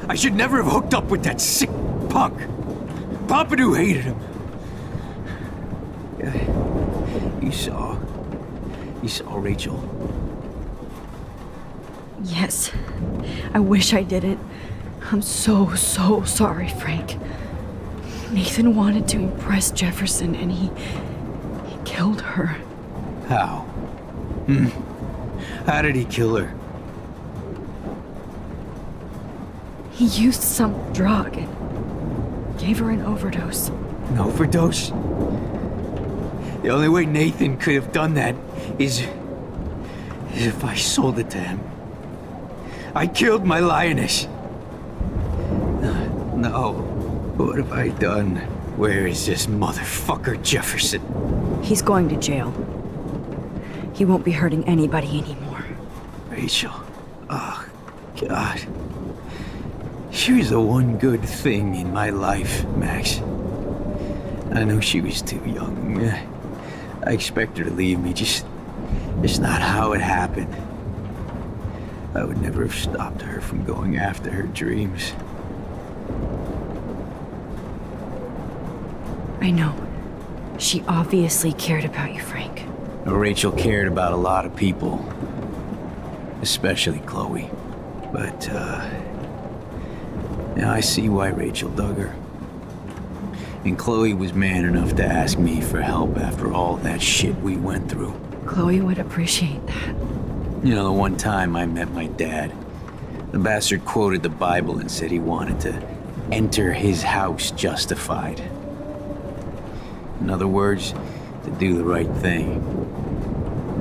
I should never have hooked up with that sick punk. Pompidou hated him. You saw Rachel? Yes. I wish I didn't. I'm so sorry, Frank. Nathan wanted to impress Jefferson and he killed her. How? How did he kill her? He used some drug and gave her an overdose. An overdose? The only way Nathan could have done that is if I sold it to him. I killed my lioness. No. What have I done? Where is this motherfucker Jefferson? He's going to jail. He won't be hurting anybody anymore. Rachel. Oh, God. She was the one good thing in my life, Max. I know she was too young. I expect her to leave me, just not how it happened. I would never have stopped her from going after her dreams. I know. She obviously cared about you, Frank. Rachel cared about a lot of people. Especially Chloe. But, now I see why Rachel dug her. And Chloe was man enough to ask me for help after all that shit we went through. Chloe would appreciate that. You know, the one time I met my dad, the bastard quoted the Bible and said he wanted to enter his house justified. In other words, to do the right thing.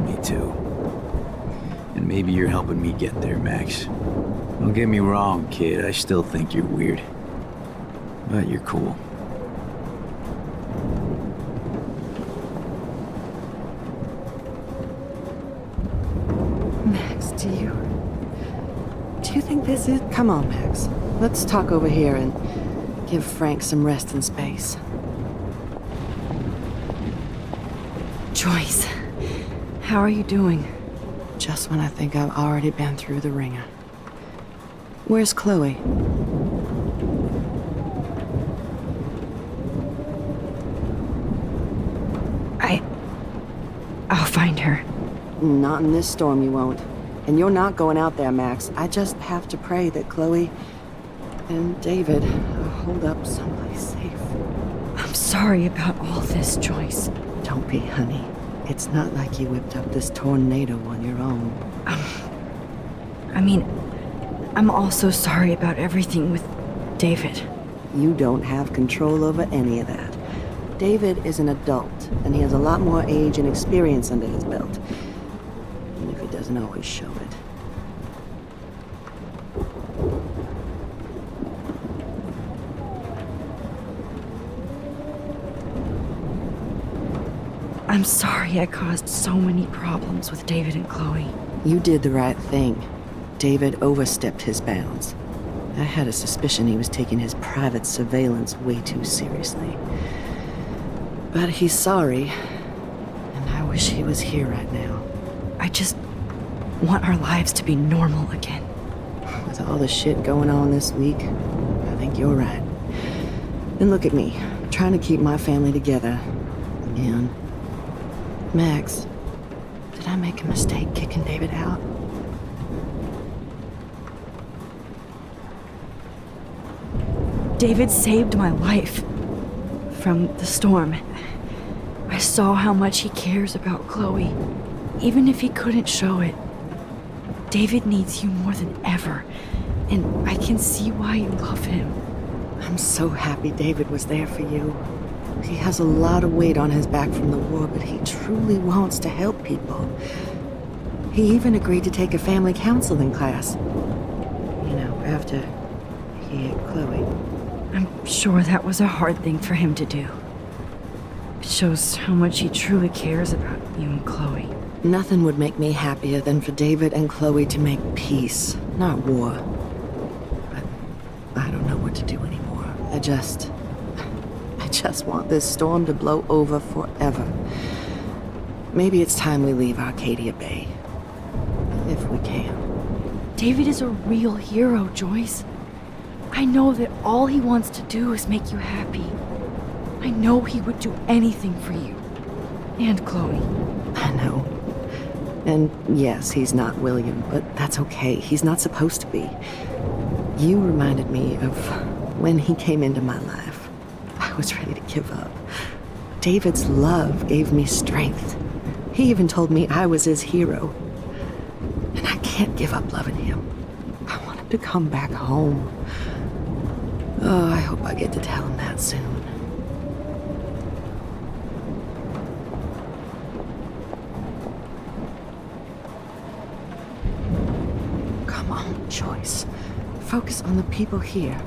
Me too. And maybe you're helping me get there, Max. Don't get me wrong, kid. I still think you're weird. But you're cool. Do you think this is... Come on, Max. Let's talk over here and give Frank some rest and space. Joyce, how are you doing? Just when I think I've already been through the ringer. Where's Chloe? I'll find her. Not in this storm, you won't. And you're not going out there, Max. I just have to pray that Chloe and David hold up someplace safe. I'm sorry about all this, Joyce. Don't be, honey. It's not like you whipped up this tornado on your own. I'm also sorry about everything with David. You don't have control over any of that. David is an adult, and he has a lot more age and experience under his belt. Even if he doesn't always show it. I'm sorry I caused so many problems with David and Chloe. You did the right thing. David overstepped his bounds. I had a suspicion he was taking his private surveillance way too seriously. But he's sorry, and I wish he was here right now. I just want our lives to be normal again. With all the shit going on this week, I think you're right. And look at me, trying to keep my family together. Again. Max, did I make a mistake kicking David out? David saved my life from the storm. I saw how much he cares about Chloe, even if he couldn't show it. David needs you more than ever, and I can see why you love him. I'm so happy David was there for you. He has a lot of weight on his back from the war, but he truly wants to help people. He even agreed to take a family counseling class. You know, after he hit Chloe. I'm sure that was a hard thing for him to do. It shows how much he truly cares about you and Chloe. Nothing would make me happier than for David and Chloe to make peace, not war. But I don't know what to do anymore. I just want this storm to blow over forever. Maybe it's time we leave Arcadia Bay. If we can. David is a real hero, Joyce. I know that all he wants to do is make you happy. I know he would do anything for you. And Chloe. I know. And yes, he's not William, but that's okay. He's not supposed to be. You reminded me of when he came into my life. I was ready to give up. David's love gave me strength. He even told me I was his hero. And I can't give up loving him. I want him to come back home. Oh, I hope I get to tell him that soon. Come on, Joyce. Focus on the people here.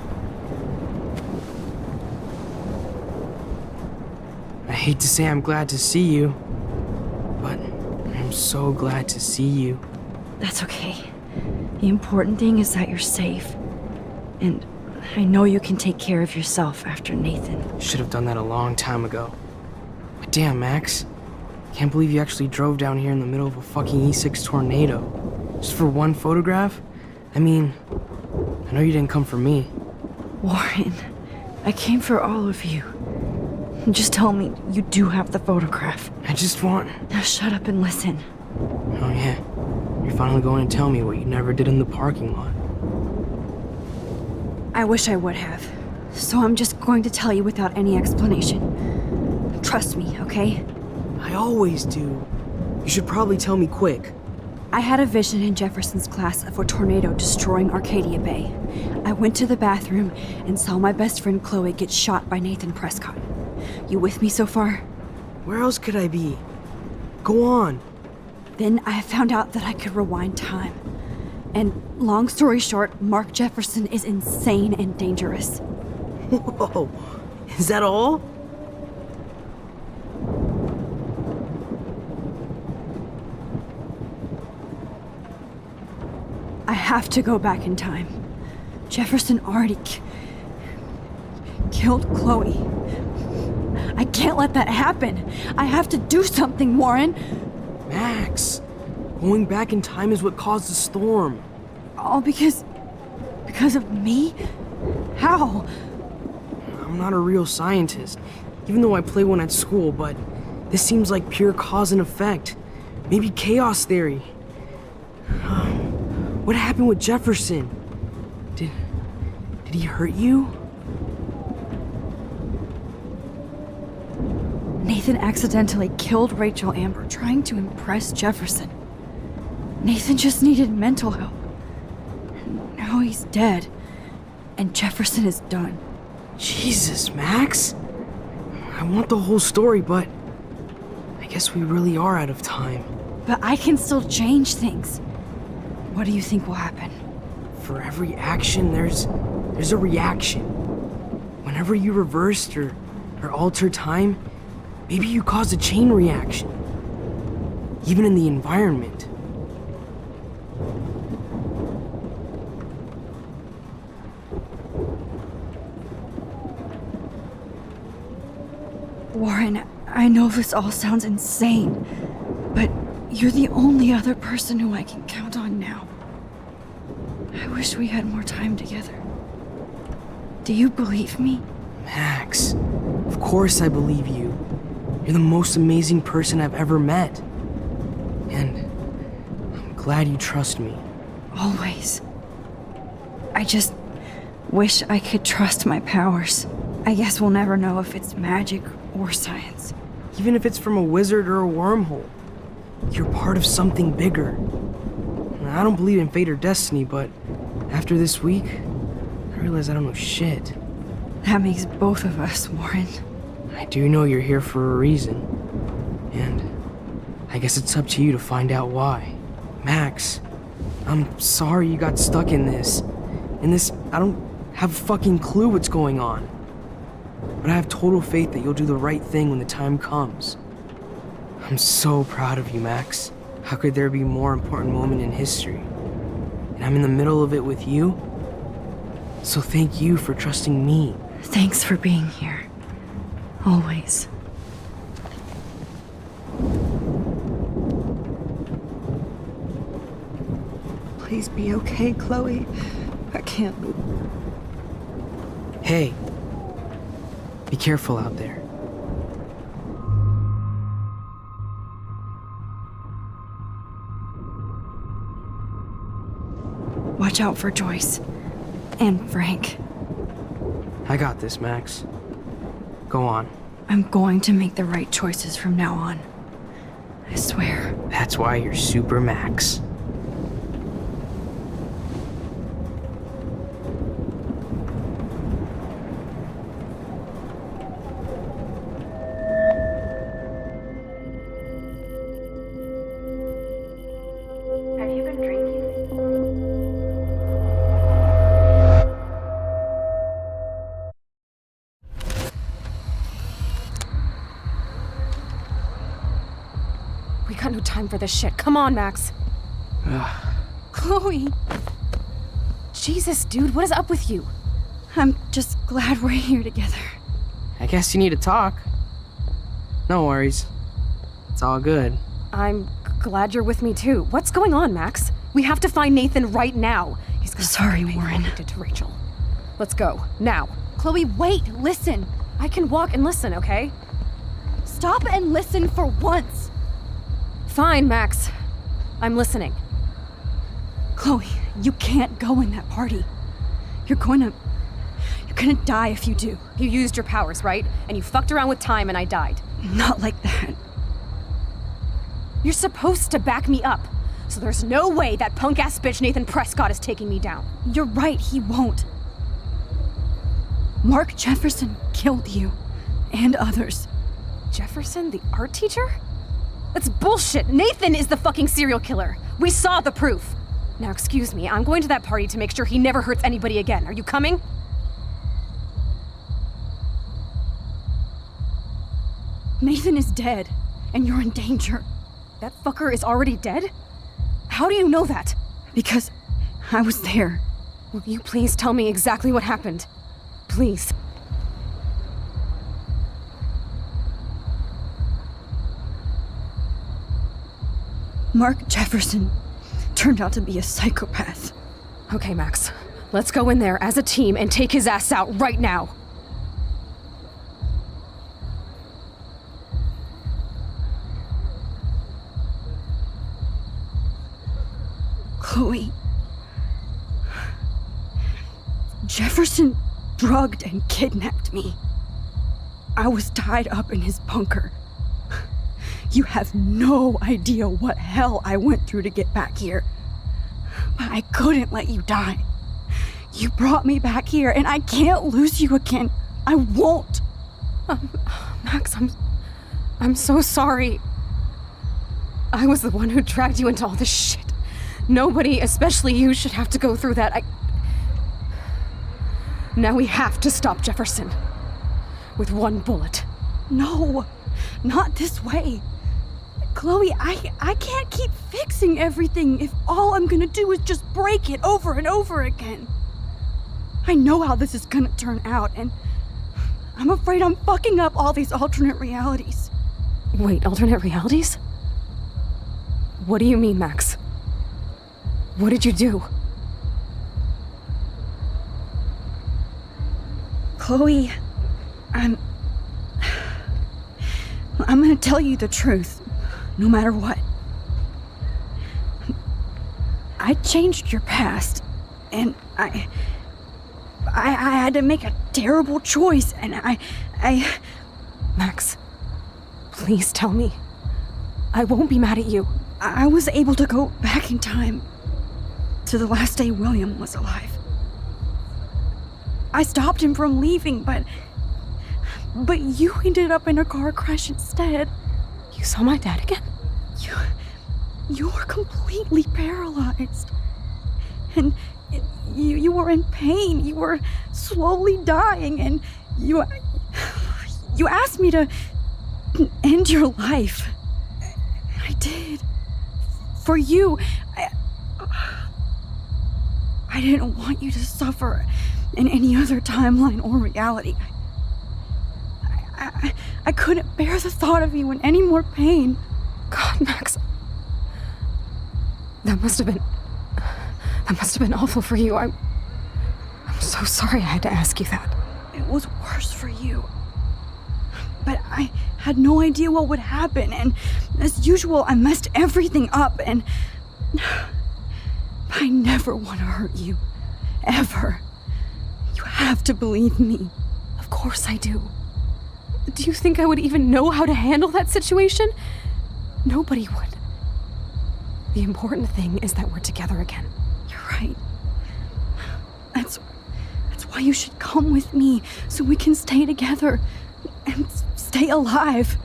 I hate to say I'm glad to see you, but I'm so glad to see you. That's okay. The important thing is that you're safe. And I know you can take care of yourself after Nathan. Should have done that a long time ago. But damn, Max. Can't believe you actually drove down here in the middle of a fucking E6 tornado. Just for one photograph? I mean, I know you didn't come for me. Warren, I came for all of you. Just tell me you do have the photograph. I just want... Now shut up and listen. Oh yeah, you're finally going to tell me what you never did in the parking lot. I wish I would have. So I'm just going to tell you without any explanation. Trust me, okay? I always do. You should probably tell me quick. I had a vision in Jefferson's class of a tornado destroying Arcadia Bay. I went to the bathroom and saw my best friend Chloe get shot by Nathan Prescott. You with me so far? Where else could I be? Go on. Then I found out that I could rewind time. And long story short, Mark Jefferson is insane and dangerous. Whoa, is that all? I have to go back in time. Jefferson already killed Chloe. I can't let that happen. I have to do something, Warren. Max, going back in time is what caused the storm. All because of me? How? I'm not a real scientist, even though I play one at school, but this seems like pure cause and effect. Maybe chaos theory. What happened with Jefferson? Did he hurt you? Nathan accidentally killed Rachel Amber trying to impress Jefferson. Nathan just needed mental help. Now he's dead, and Jefferson is done. Jesus, Max. I want the whole story, but I guess we really are out of time. But I can still change things. What do you think will happen? For every action, there's a reaction. Whenever you reversed or altered time, maybe you caused a chain reaction. Even in the environment. Warren, I know this all sounds insane, but you're the only other person who I can count on now. I wish we had more time together. Do you believe me? Max, of course I believe you. You're the most amazing person I've ever met. And I'm glad you trust me. Always. I just wish I could trust my powers. I guess we'll never know if it's magic or science. Even if it's from a wizard or a wormhole, you're part of something bigger. I don't believe in fate or destiny, but after this week, I realize I don't know shit. That makes both of us, Warren. I do know you're here for a reason, and I guess it's up to you to find out why. Max, I'm sorry you got stuck in this. I don't have a fucking clue what's going on. But I have total faith that you'll do the right thing when the time comes. I'm so proud of you, Max. How could there be a more important moment in history? And I'm in the middle of it with you. So thank you for trusting me. Thanks for being here. Always. Please be okay, Chloe. I can't move. Hey, be careful out there. Watch out for Joyce. And Frank. I got this, Max. Go on. I'm going to make the right choices from now on. I swear. That's why you're Super Max. Have you been drinking? We got no time for this shit. Come on, Max. Chloe! Jesus, dude, what is up with you? I'm just glad we're here together. I guess you need to talk. No worries. It's all good. I'm glad you're with me too. What's going on, Max? We have to find Nathan right now. He's gonna Sorry, Warren. Did to Rachel. Let's go now. Chloe, wait! Listen. I can walk and listen, okay? Stop and listen for once. Fine, Max. I'm listening. Chloe, you can't go in that party. You're gonna die if you do. You used your powers, right? And you fucked around with time and I died. Not like that. You're supposed to back me up. So there's no way that punk-ass bitch Nathan Prescott is taking me down. You're right, he won't. Mark Jefferson killed you. And others. Jefferson, the art teacher? That's bullshit! Nathan is the fucking serial killer! We saw the proof! Now excuse me, I'm going to that party to make sure he never hurts anybody again. Are you coming? Nathan is dead, and you're in danger. That fucker is already dead? How do you know that? Because I was there. Will you please tell me exactly what happened? Please. Mark Jefferson turned out to be a psychopath. Okay, Max. Let's go in there as a team and take his ass out right now. Chloe. Jefferson drugged and kidnapped me. I was tied up in his bunker. You have no idea what hell I went through to get back here. But I couldn't let you die. You brought me back here, and I can't lose you again. I won't. Max, I'm so sorry. I was the one who dragged you into all this shit. Nobody, especially you, should have to go through that. Now we have to stop Jefferson. With one bullet. No, not this way. Chloe, I can't keep fixing everything if all I'm gonna do is just break it over and over again. I know how this is gonna turn out, and I'm afraid I'm fucking up all these alternate realities. Wait, alternate realities? What do you mean, Max? What did you do? Chloe, I'm gonna tell you the truth, no matter what. I changed your past, and I had to make a terrible choice, and I... Max, please tell me. I won't be mad at you. I was able to go back in time to the last day William was alive. I stopped him from leaving, but you ended up in a car crash instead. You saw my dad again? You were completely paralyzed. And you were in pain. You were slowly dying, and you asked me to end your life. I did. For you. I didn't want you to suffer in any other timeline or reality. I couldn't bear the thought of you in any more pain. God, Max. That must have been awful for you. I'm so sorry I had to ask you that. It was worse for you. But I had no idea what would happen, and as usual, I messed everything up, and I never want to hurt you. Ever. You have to believe me. Of course I do. Do you think I would even know how to handle that situation? Nobody would. The important thing is that we're together again. You're right. That's why you should come with me, so we can stay together and stay alive.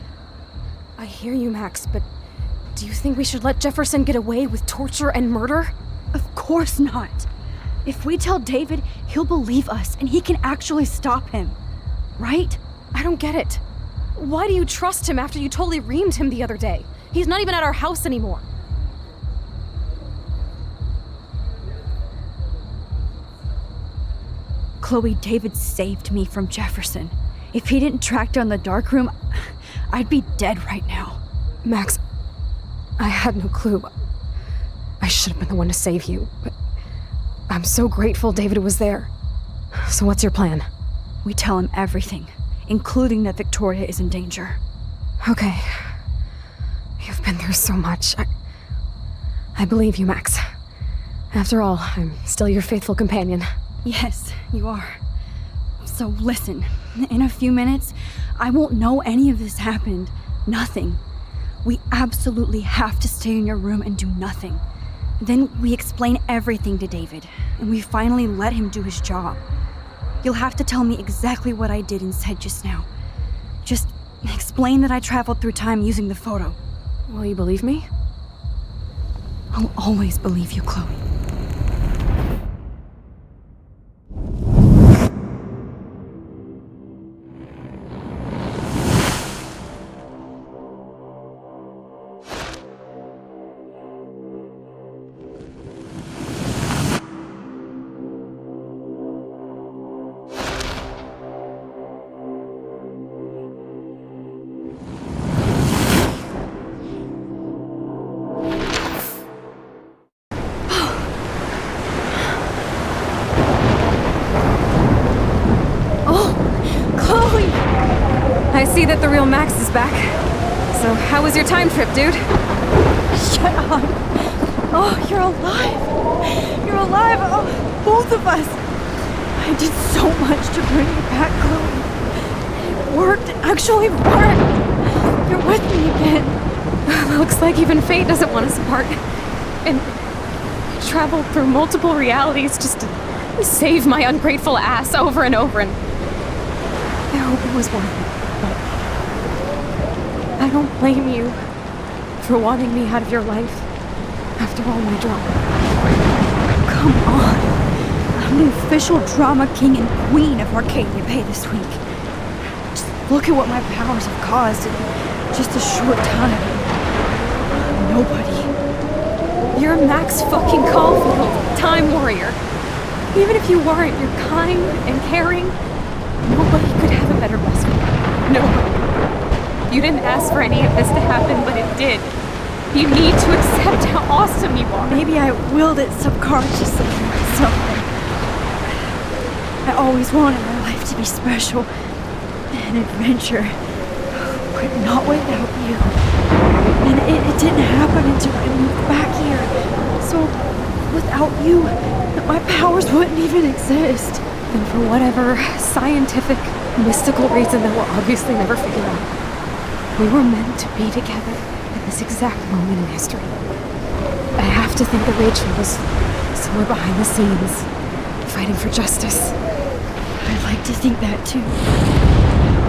I hear you, Max, but do you think we should let Jefferson get away with torture and murder? Of course not. If we tell David, he'll believe us and he can actually stop him. Right? I don't get it. Why do you trust him after you totally reamed him the other day? He's not even at our house anymore. Chloe, David saved me from Jefferson. If he didn't track down the darkroom, I'd be dead right now. Max, I had no clue. I should have been the one to save you, but I'm so grateful David was there. So what's your plan? We tell him everything, including that Victoria is in danger. Okay. You've been through so much. I believe you, Max. After all, I'm still your faithful companion. Yes, you are. So listen, in a few minutes, I won't know any of this happened. Nothing. We absolutely have to stay in your room and do nothing. Then we explain everything to David, and we finally let him do his job. You'll have to tell me exactly what I did and said just now. Just explain that I traveled through time using the photo. Will you believe me? I'll always believe you, Chloe. the real Max is back. So, how was your time trip, dude? Shut up. Oh, you're alive. You're alive. Oh, both of us. I did so much to bring you back, Chloe. It worked. It actually worked. You're with me again. Looks like even fate doesn't want us apart. And I traveled through multiple realities just to save my ungrateful ass over and over, and I hope it was worth it. But I don't blame you for wanting me out of your life after all my drama. Come on. I'm the official drama king and queen of Arcadia Bay this week. Just look at what my powers have caused in just a short time. Nobody. You're Max fucking Caulfield, Time Warrior. Even if you weren't, you're kind and caring. Nobody could have a better best friend. Nobody. You didn't ask for any of this to happen, but it did. You need to accept how awesome you are. Maybe I willed it subconsciously or something. I always wanted my life to be special. An adventure. But not without you. And it didn't happen until I moved back here. So, without you, my powers wouldn't even exist. And for whatever scientific, mystical reason that we'll obviously never figure out, we were meant to be together at this exact moment in history. I have to think that Rachel was somewhere behind the scenes, fighting for justice. I'd like to think that too.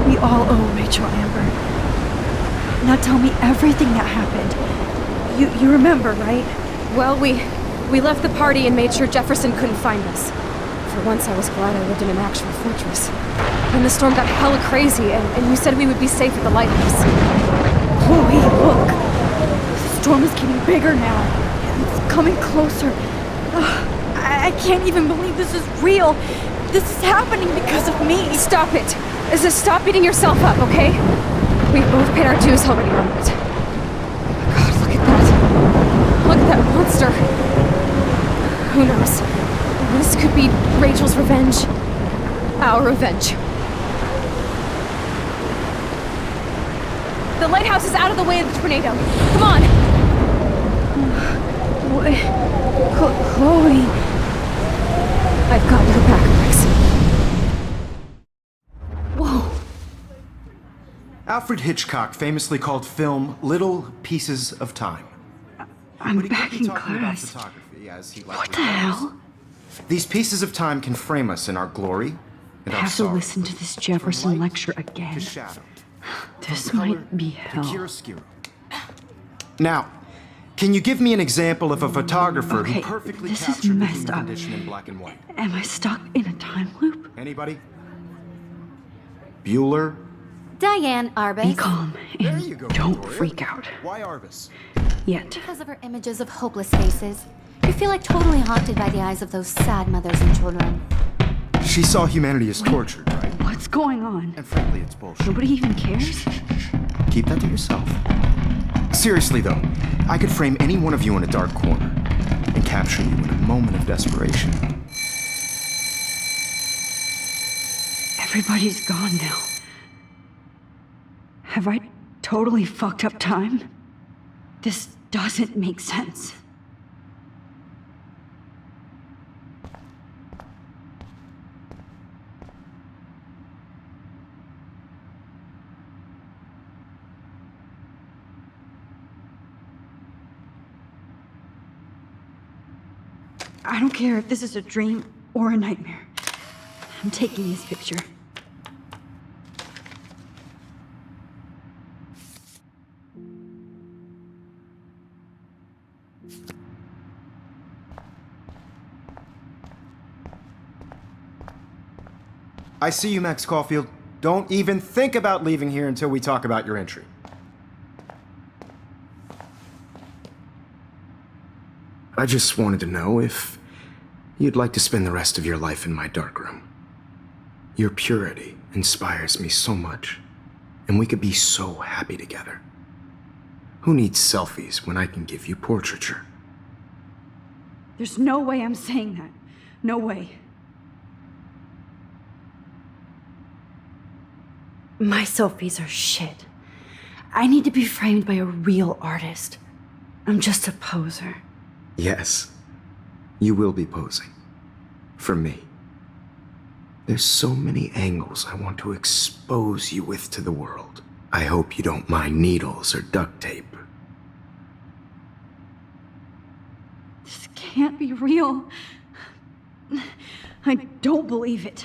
We all owe Rachel Amber. Now tell me everything that happened. You remember, right? Well, we left the party and made sure Jefferson couldn't find us. For once, I was glad I lived in an actual fortress. Then the storm got hella crazy, and you said we would be safe at the lighthouse. Chloe, look! The storm is getting bigger now. It's coming closer. I can't even believe this is real. This is happening because of me. Stop it. Stop beating yourself up, okay? We've both paid our dues already on it. God, look at that. Look at that monster. Who knows? This could be Rachel's revenge. Our revenge. The lighthouse is out of the way of the tornado. Come on! Chloe. I've got your back, Max. Whoa. Alfred Hitchcock famously called film little pieces of time. I'm back in class. What the hell? These pieces of time can frame us in our glory and I our have to sorrow. listen to this Jefferson lecture again. This might be hell. Now, can you give me an example of a photographer Okay, who perfectly this is captured messed human up. condition in black and white? Am I stuck in a time loop? Anybody? Bueller? Diane Arbus. Be calm and don't freak out. Why Arbus? Yet. Because of her images of hopeless faces. You feel like totally haunted by the eyes of those sad mothers and children. She saw humanity as tortured, right? What's going on? And frankly, it's bullshit. Nobody even cares? Keep that to yourself. Seriously, though, I could frame any one of you in a dark corner and capture you in a moment of desperation. Everybody's gone now. Have I totally fucked up time? This doesn't make sense. I don't care if this is a dream or a nightmare. I'm taking this picture. I see you, Max Caulfield. Don't even think about leaving here until we talk about your entry. I just wanted to know if you'd like to spend the rest of your life in my darkroom. Your purity inspires me so much, and we could be so happy together. Who needs selfies when I can give you portraiture? There's no way I'm saying that. No way. My selfies are shit. I need to be framed by a real artist. I'm just a poser. Yes, you will be posing. For me. There's so many angles I want to expose you with to the world. I hope you don't mind needles or duct tape. This can't be real. I don't believe it.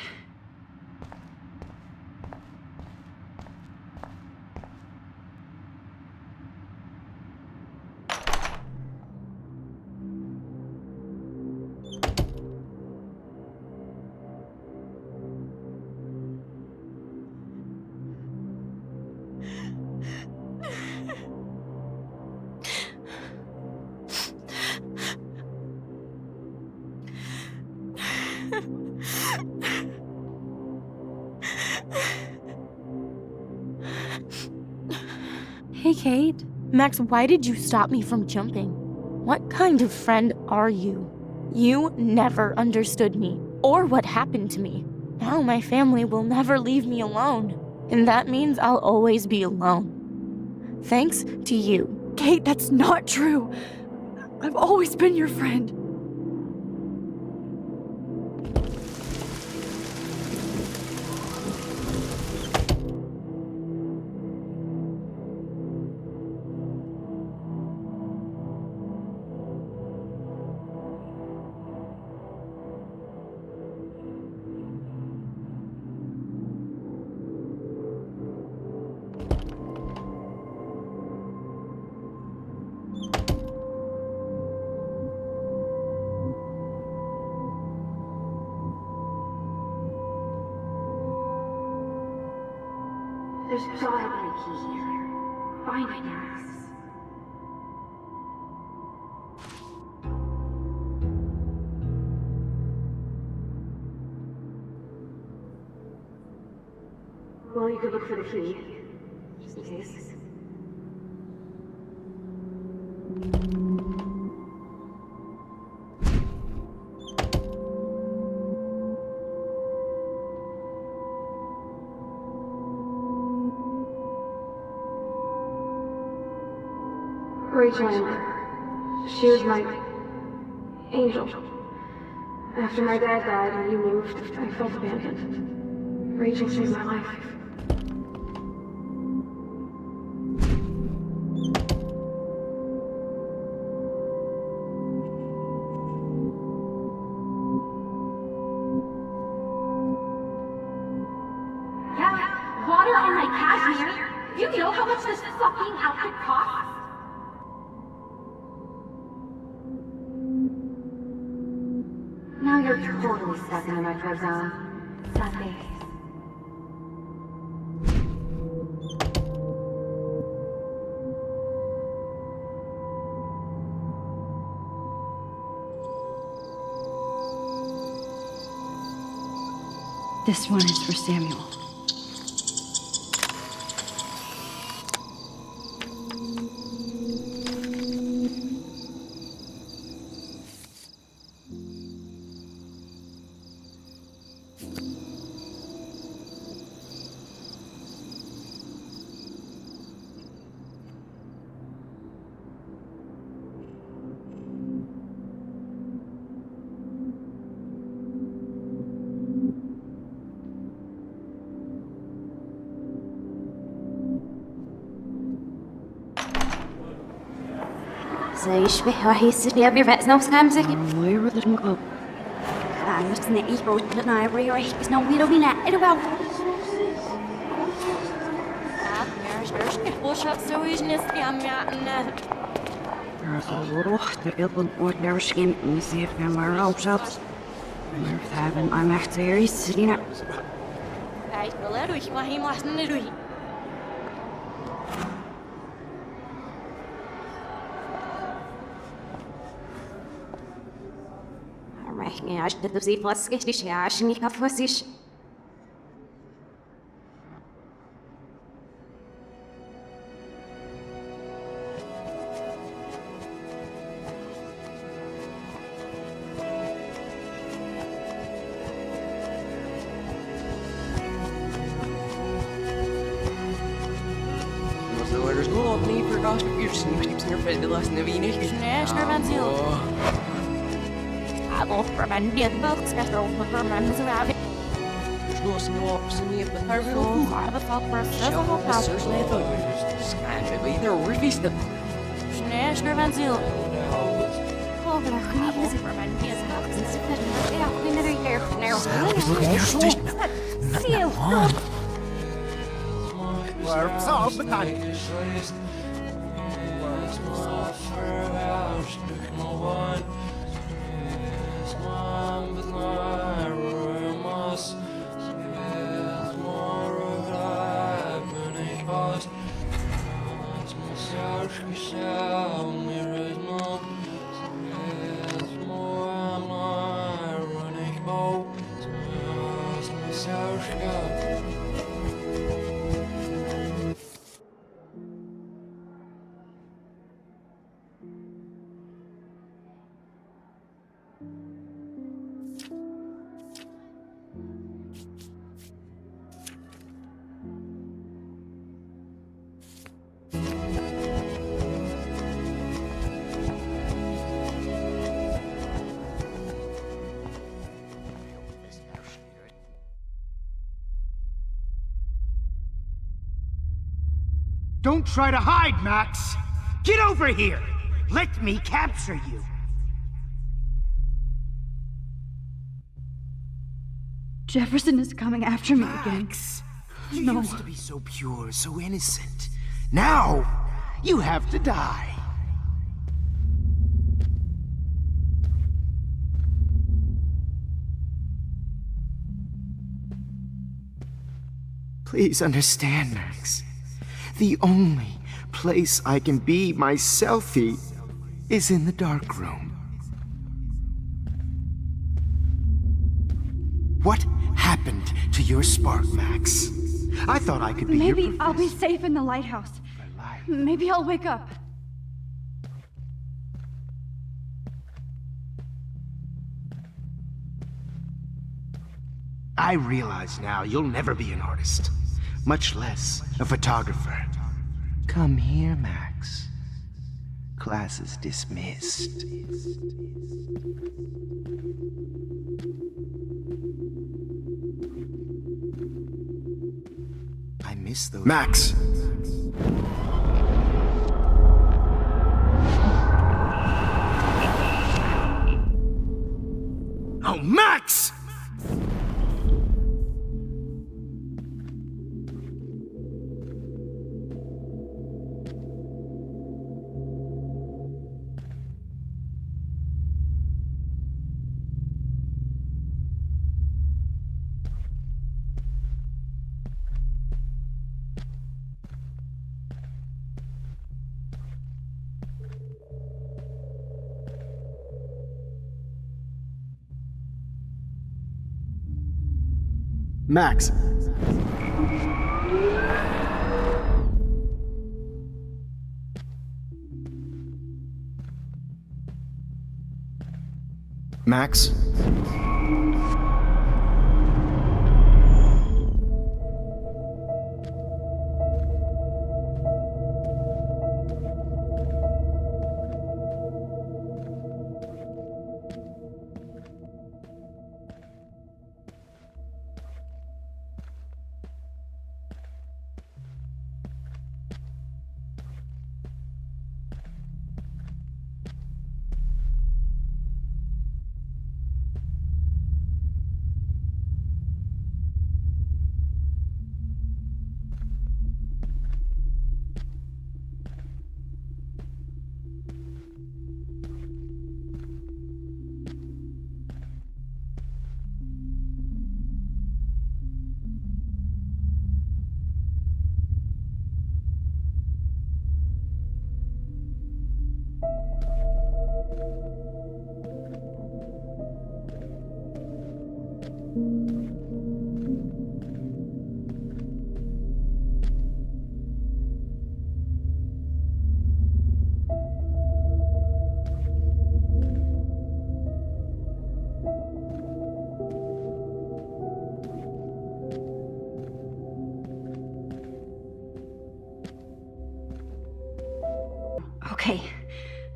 Hey, Kate. Max, why did you stop me from jumping? What kind of friend are you? You never understood me, or what happened to me. Now my family will never leave me alone, and that means I'll always be alone. Thanks to you. Kate, that's not true. I've always been your friend. There's probably a key here. Find it, Max. Well, you could look for the key, just in case. Rachel Amber. She was my angel. After my dad died and you moved, I felt abandoned. Rachel saved my life. Yeah, water on my cashmere. You know how much this fucking outfit costs? Now you're totally stuck in the retro zone. Sad face. This one is for Samuel. يشبه وحيس لي أبي رأس نفس كامزك ويرد المقلب عملت نقي قلت لنا يبري ريح بس نومي لو بينا إلو Bullshit sewage nest am ja روح تقبل ودرش كم نسيف كم روشات مرتابن I'm actually سرينا Ej, hvad du? Hvor himmer sådan er du? ريحني عشت تبزي فاسكش ليش عشني كفوسيش Don't try to hide, Max! Get over here! Let me capture you! Jefferson is coming after me again. Max, you used to be so pure, so innocent. Now, you have to die. Please understand, Max. The only place I can be myself is in the dark room. What happened to your spark, Max? I thought I could be your Maybe I'll be safe in the lighthouse. Maybe I'll wake up. I realize now you'll never be an artist, much less a photographer. Come here, Max. Class is dismissed. I miss those... Max! Oh, Max! Max! Max?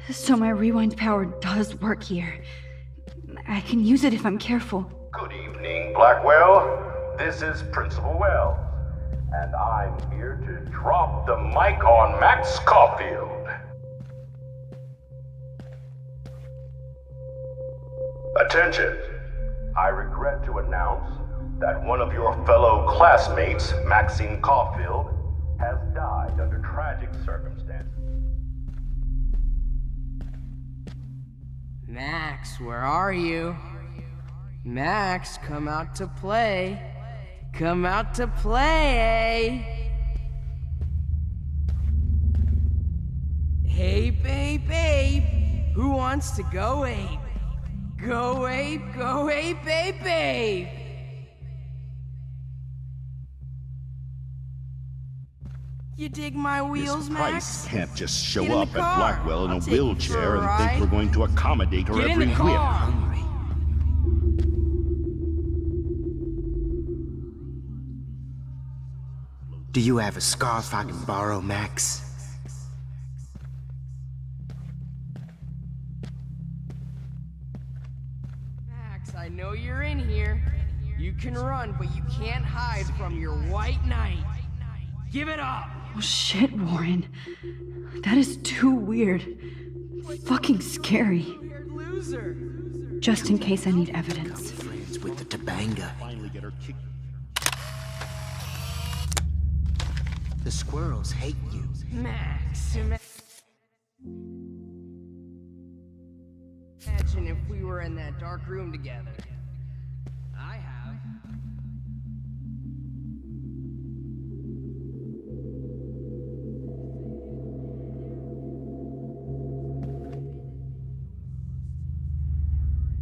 So my rewind power does work here. I can use it if I'm careful. Good evening, Blackwell. This is Principal Wells, and I'm here to drop the mic on Max Caulfield. Attention! I regret to announce that one of your fellow classmates, Maxine Caulfield, has died under tragic circumstances. Max, where are you? Max, come out to play. Come out to play. Hey, babe. Who wants to go ape? Go ape, babe. You dig my wheels, Miss Max? Price can't just show Get in up the at car. Blackwell in I'll a take you wheelchair for a and ride. think we're going to accommodate her Get in every the whim. car. Do you have a scarf I can borrow, Max? Max, I know you're in here. You can run, but you can't hide from your white knight. Give it up! Oh shit, Warren. That is too weird. Fucking scary. Loser. Just in case I need evidence. Friends with the Tabanga. Finally get her kicked. The squirrels hate you. Max, imagine if we were in that dark room together. I have.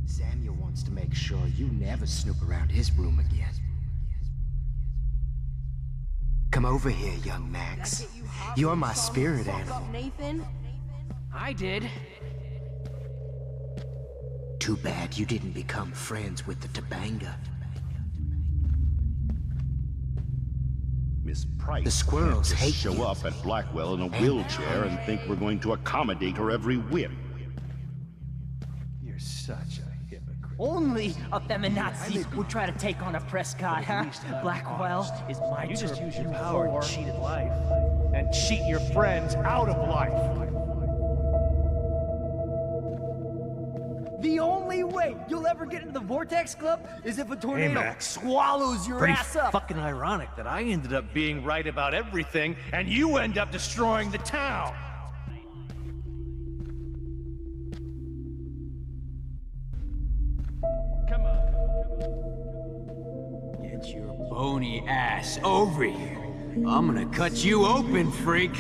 Samuel wants to make sure you never snoop around his room again. Come over here, young Max. You're my spirit animal. Nathan? I did. Too bad you didn't become friends with the Tabanga. Miss Price The squirrels can't hate just show you. up at Blackwell in a wheelchair and think we're going to accommodate her every whim. You're such a hypocrite. Only a feminazi would try to take on a Prescott, huh? Blackwell is my You just turf, use your you power whore. to cheat at life. And cheat your friends out of life. The only way you'll ever get into the Vortex Club is if a tornado Max. swallows your Pretty ass up. fucking ironic that I ended up being right about everything and you end up destroying the town. Come on. Get your bony ass over here. I'm gonna cut you open, freak.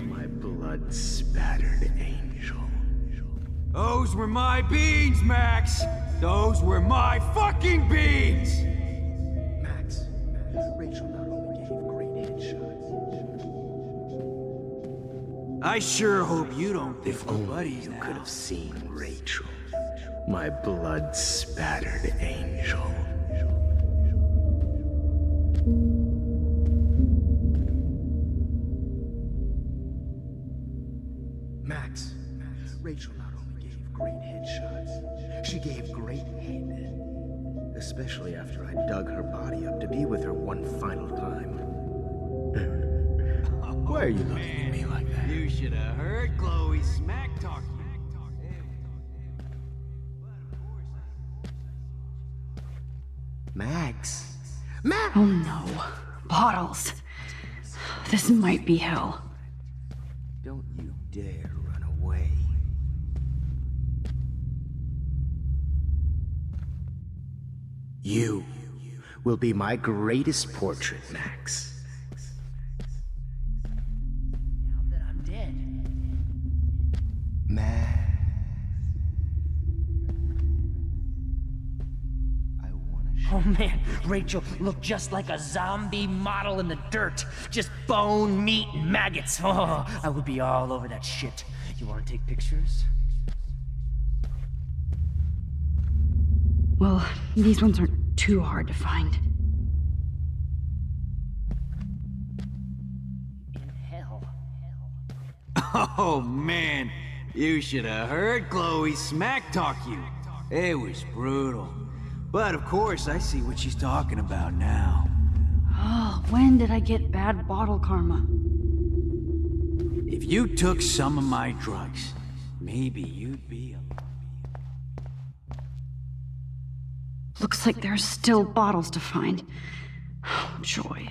My blood-spattered angel. Those were my beans, Max. Those were my fucking beans. Max, Rachel not only gave great headshots. I sure hope you don't think If we're only buddies you now. could have seen Rachel. My blood-spattered angel. Max, Rachel not only gave great headshots, she gave great head. Especially after I dug her body up to be with her one final time. Why are you looking at me like that? You should have heard Chloe smack talk you. Max. Oh no. Bottles. This might be hell. Don't you dare run away. You will be my greatest portrait, Max. Now that I'm dead. Max. Oh man, Rachel looked just like a zombie model in the dirt. Just bone, meat, and maggots. Oh, I would be all over that shit. You wanna take pictures? Well, these ones aren't too hard to find. In hell. Oh man, You should have heard Chloe smack talk you. It was brutal. But of course, I see what she's talking about now. Oh, when did I get bad bottle karma? If you took some of my drugs, maybe you'd be a... Looks like there's still bottles to find. Oh, joy.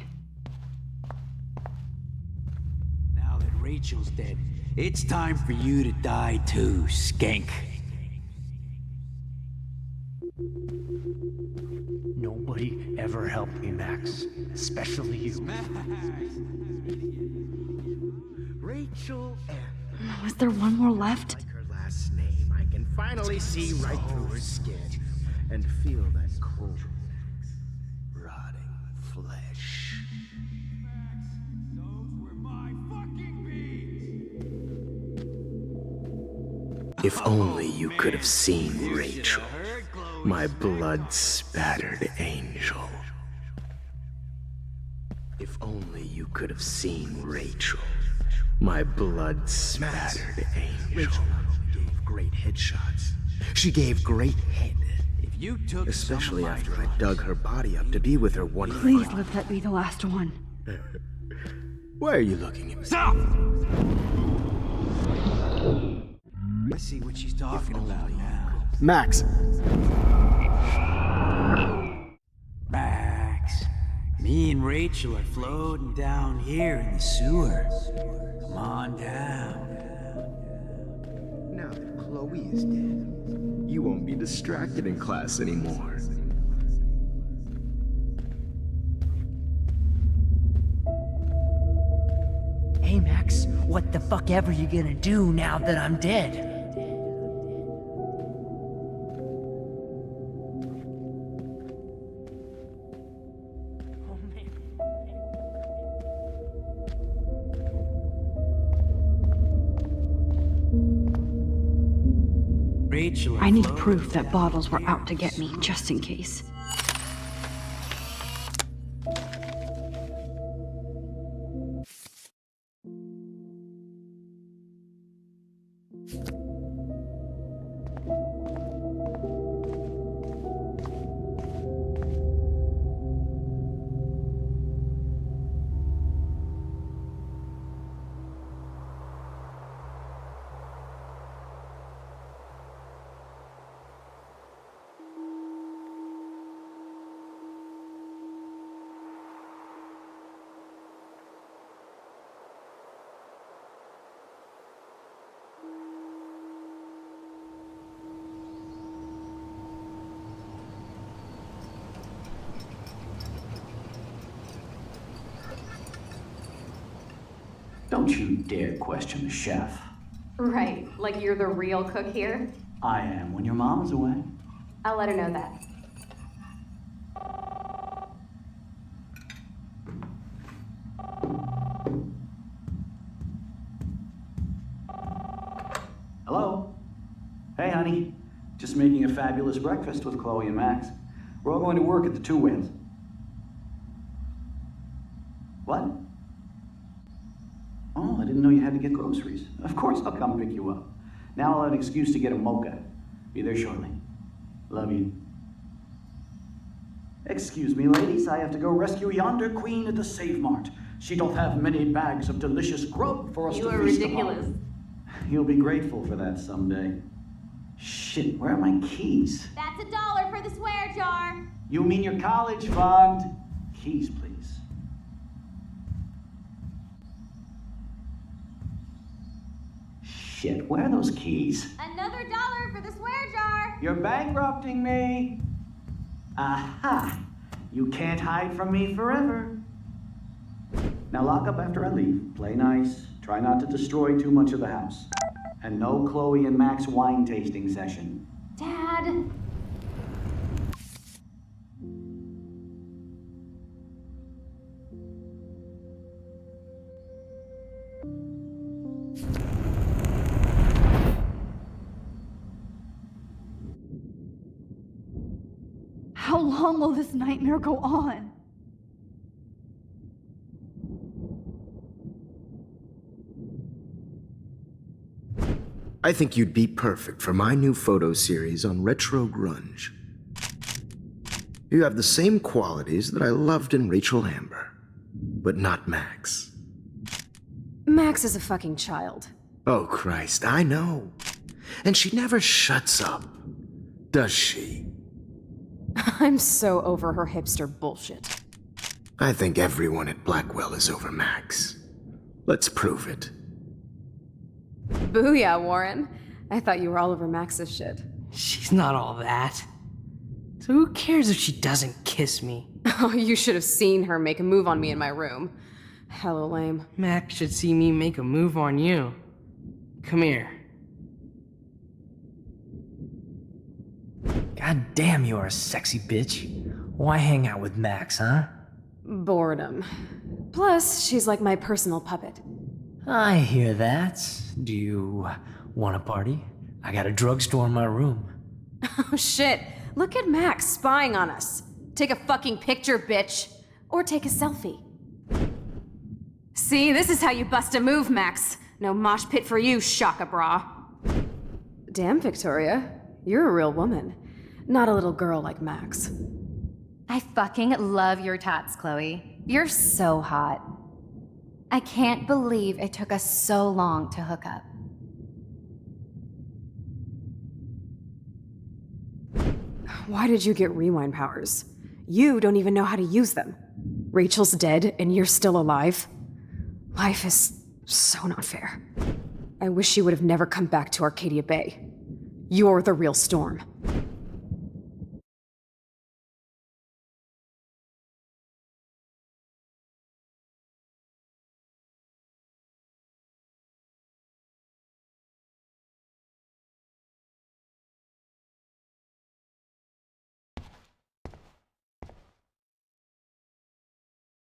Now that Rachel's dead, it's time for you to die too, skank. Nobody ever helped me, Max. Especially you. Rachel M. Was there one more left? Like her last name, I can finally see right through her skin and feel that cold, rotting flesh. If only you could have seen Rachel, my blood-spattered angel. If only you could have seen Rachel, my blood-spattered angel. Rachel not only gave great headshots, she gave great head. If you took Especially after I dug her body up to be with her one. Please let that be the last one. Why are you looking at me? Stop! I see what she's talking about now. Max! Max, me and Rachel are floating down here in the sewer. Come on down. Now that Chloe is dead, you won't be distracted in class anymore. Hey, Max, what the fuck ever you gonna do now that I'm dead? Rachel, I need proof that bottles were out to get me, just in case. Don't you dare question the chef. Right, like you're the real cook here? I am when your mom's away. I'll let her know that. Hello? Hey, honey. Just making a fabulous breakfast with Chloe and Max. We're all going to work at the Two Whales. What? Oh, I didn't know you had to get groceries. Of course I'll come pick you up. Now I'll have an excuse to get a mocha. Be there shortly. Love you. Excuse me, ladies. I have to go rescue yonder queen at the Save Mart. She doth have many bags of delicious grub for us to feast upon. You are ridiculous. You'll be grateful for that someday. Shit, where are my keys? That's $1 for the swear jar. You mean your college fund? Keys, please. Shit, where are those keys? Another $1 for the swear jar. You're bankrupting me. Aha! You can't hide from me forever. Now lock up after I leave. Play nice. Try not to destroy too much of the house. And no Chloe and Max wine tasting session. Dad. How long will this nightmare go on? I think you'd be perfect for my new photo series on retro grunge. You have the same qualities that I loved in Rachel Amber, but not Max. Max is a fucking child. Oh, Christ, I know. And she never shuts up, does she? I'm so over her hipster bullshit. I think everyone at Blackwell is over Max. Let's prove it. Booyah, Warren. I thought you were all over Max's shit. She's not all that. So who cares if she doesn't kiss me? Oh, you should have seen her make a move on me in my room. Hella lame. Max should see me make a move on you. Come here. God damn, you are a sexy bitch. Why hang out with Max, huh? Boredom. Plus, she's like my personal puppet. I hear that. Do you want a party? I got a drugstore in my room. Oh shit, look at Max spying on us. Take a fucking picture, bitch. Or take a selfie. See, this is how you bust a move, Max. No mosh pit for you, Shaka Bra. Damn, Victoria. You're a real woman. Not a little girl like Max. I fucking love your tats, Chloe. You're so hot. I can't believe it took us so long to hook up. Why did you get rewind powers? You don't even know how to use them. Rachel's dead and you're still alive. Life is so not fair. I wish you would have never come back to Arcadia Bay. You're the real Storm.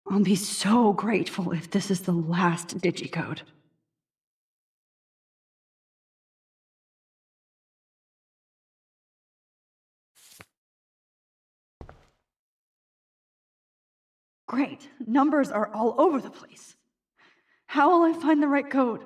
I'll be so grateful if this is the last digicode. Great. Numbers are all over the place. How will I find the right code?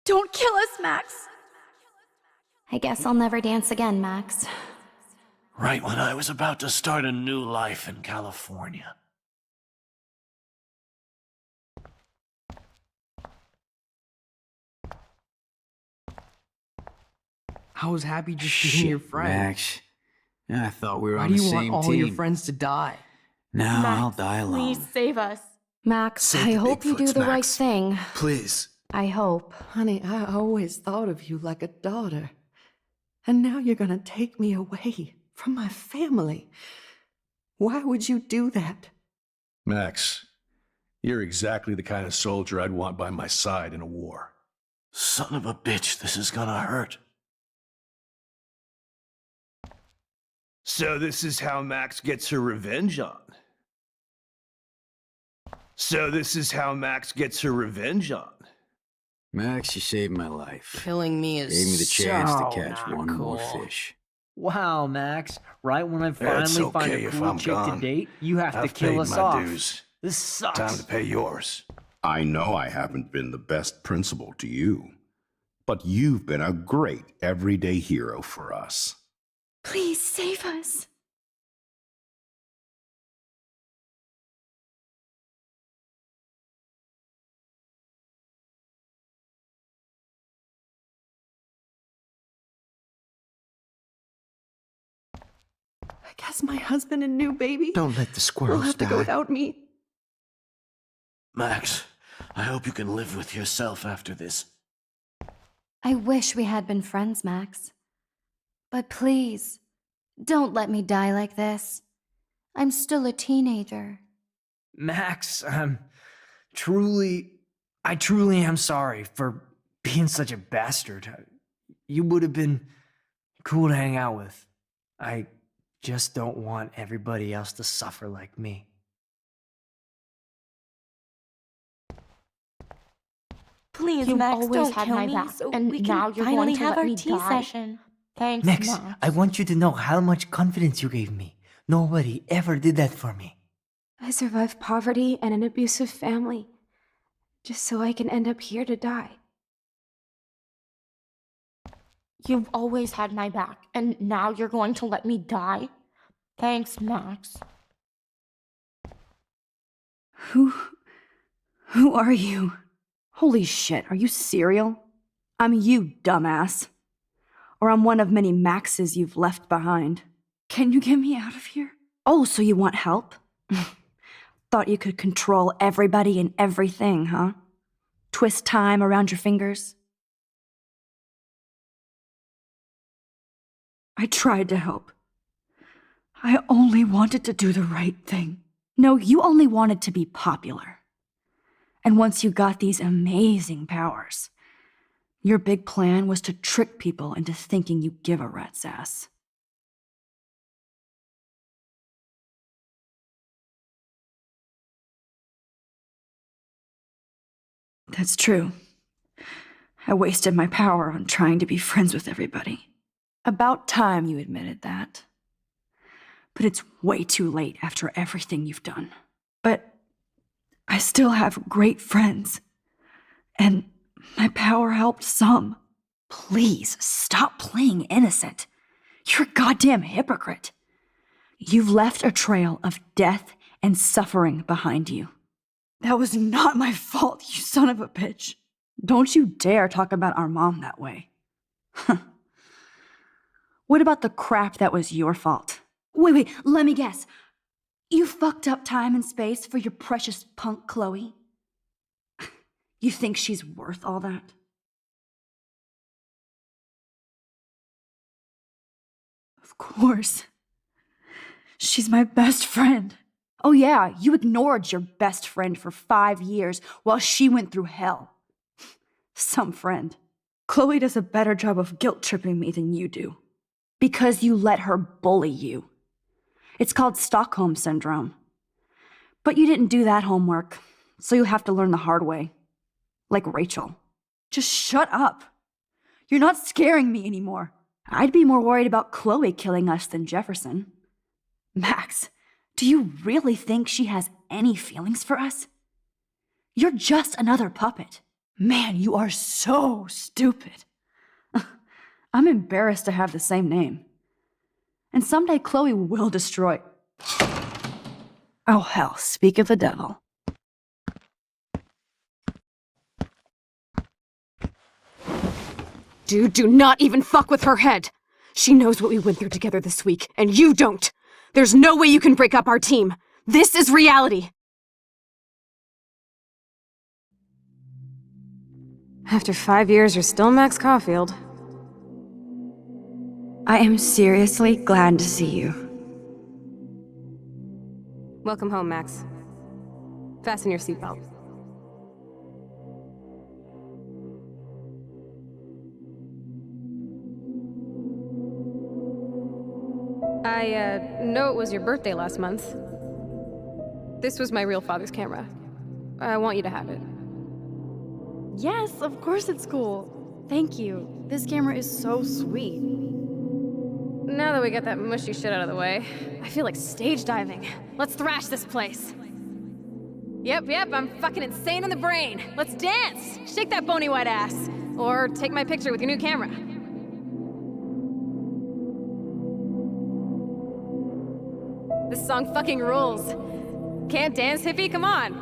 Don't kill us, Max! I guess I'll never dance again, Max. Right when I was about to start a new life in California. I was happy just being your friend. Max. I thought we were Why on do the you same want all team. your friends to die? Now Max, I'll die alone. Please save us. Max, Save I the hope you do Bigfoots, the right Max. thing. Please. I hope. Honey, I always thought of you like a daughter. And now you're gonna take me away from my family. Why would you do that? Max, you're exactly the kind of soldier I'd want by my side in a war. Son of a bitch, this is gonna hurt. So this is how Max gets her revenge on. So this is how Max gets her revenge on. Max, you saved my life. Killing me is Gave me the chance so to catch not one more cool. fish. Wow, Max. Right when I It's finally find okay a if cool I'm chick gone. to date, you have to I've kill paid us my off. dues. This sucks. Time to pay yours. I know I haven't been the best principal to you, but you've been a great everyday hero for us. Please save us. I guess my husband and new baby Don't let the will squirrels have to die. go without me. Max, I hope you can live with yourself after this. I wish we had been friends, Max. But please, don't let me die like this. I'm still a teenager. Max, truly, I truly am sorry for being such a bastard. You would have been cool to hang out with. I just don't want everybody else to suffer like me. Please, You Max, always don't had kill my me, back, so and we now can you're finally going to have let our me tea die. session. Thanks, Max, I Max. want you to know how much confidence you gave me. Nobody ever did that for me. I survived poverty and an abusive family, just so I can end up here to die. You've always had my back, and now you're going to let me die? Thanks, Max. Who are you? Holy shit, are you serial? I'm you, dumbass. Or I'm one of many Maxes you've left behind. Can you get me out of here? Oh, so you want help? Thought you could control everybody and everything, huh? Twist time around your fingers? I tried to help. I only wanted to do the right thing. No, you only wanted to be popular. And once you got these amazing powers, your big plan was to trick people into thinking you give a rat's ass. That's true. I wasted my power on trying to be friends with everybody. About time you admitted that. But it's way too late after everything you've done. But I still have great friends. And my power helped some. Please, stop playing innocent. You're a goddamn hypocrite. You've left a trail of death and suffering behind you. That was not my fault, you son of a bitch. Don't you dare talk about our mom that way. What about the crap that was your fault? Wait, let me guess. You fucked up time and space for your precious punk Chloe? You think she's worth all that? Of course. She's my best friend. Oh yeah, you ignored your best friend for 5 years while she went through hell. Some friend. Chloe does a better job of guilt-tripping me than you do. Because you let her bully you. It's called Stockholm Syndrome. But you didn't do that homework, so you'll have to learn the hard way. Like Rachel. Just shut up. You're not scaring me anymore. I'd be more worried about Chloe killing us than Jefferson. Max, do you really think she has any feelings for us? You're just another puppet. Man, you are so stupid. I'm embarrassed to have the same name. And someday Chloe will destroy... Oh hell, speak of the devil. Dude, do not even fuck with her head! She knows what we went through together this week, and you don't! There's no way you can break up our team! This is reality! After 5 years, you're still Max Caulfield. I am seriously glad to see you. Welcome home, Max. Fasten your seatbelt. I know it was your birthday last month. This was my real father's camera. I want you to have it. Yes, of course it's cool. Thank you. This camera is so sweet. Now that we got that mushy shit out of the way, I feel like stage diving. Let's thrash this place. Yep, I'm fucking insane in the brain. Let's dance! Shake that bony white ass. Or take my picture with your new camera. This song fucking rules. Can't dance, hippie? Come on.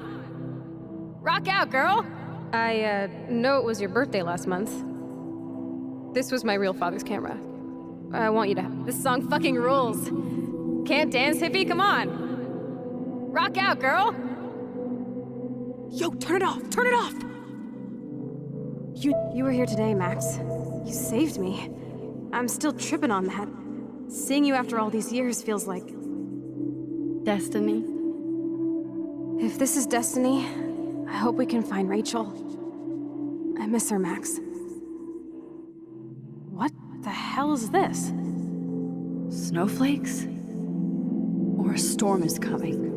Rock out, girl! I know it was your birthday last month. This was my real father's camera. I want you to have... This song fucking rules. Can't dance, hippie? Come on. Rock out, girl! Yo, turn it off! Turn it off! You were here today, Max. You saved me. I'm still tripping on that. Seeing you after all these years feels like... Destiny. If this is destiny, I hope we can find Rachel. I miss her, Max. What the hell is this? Snowflakes? Or a storm is coming?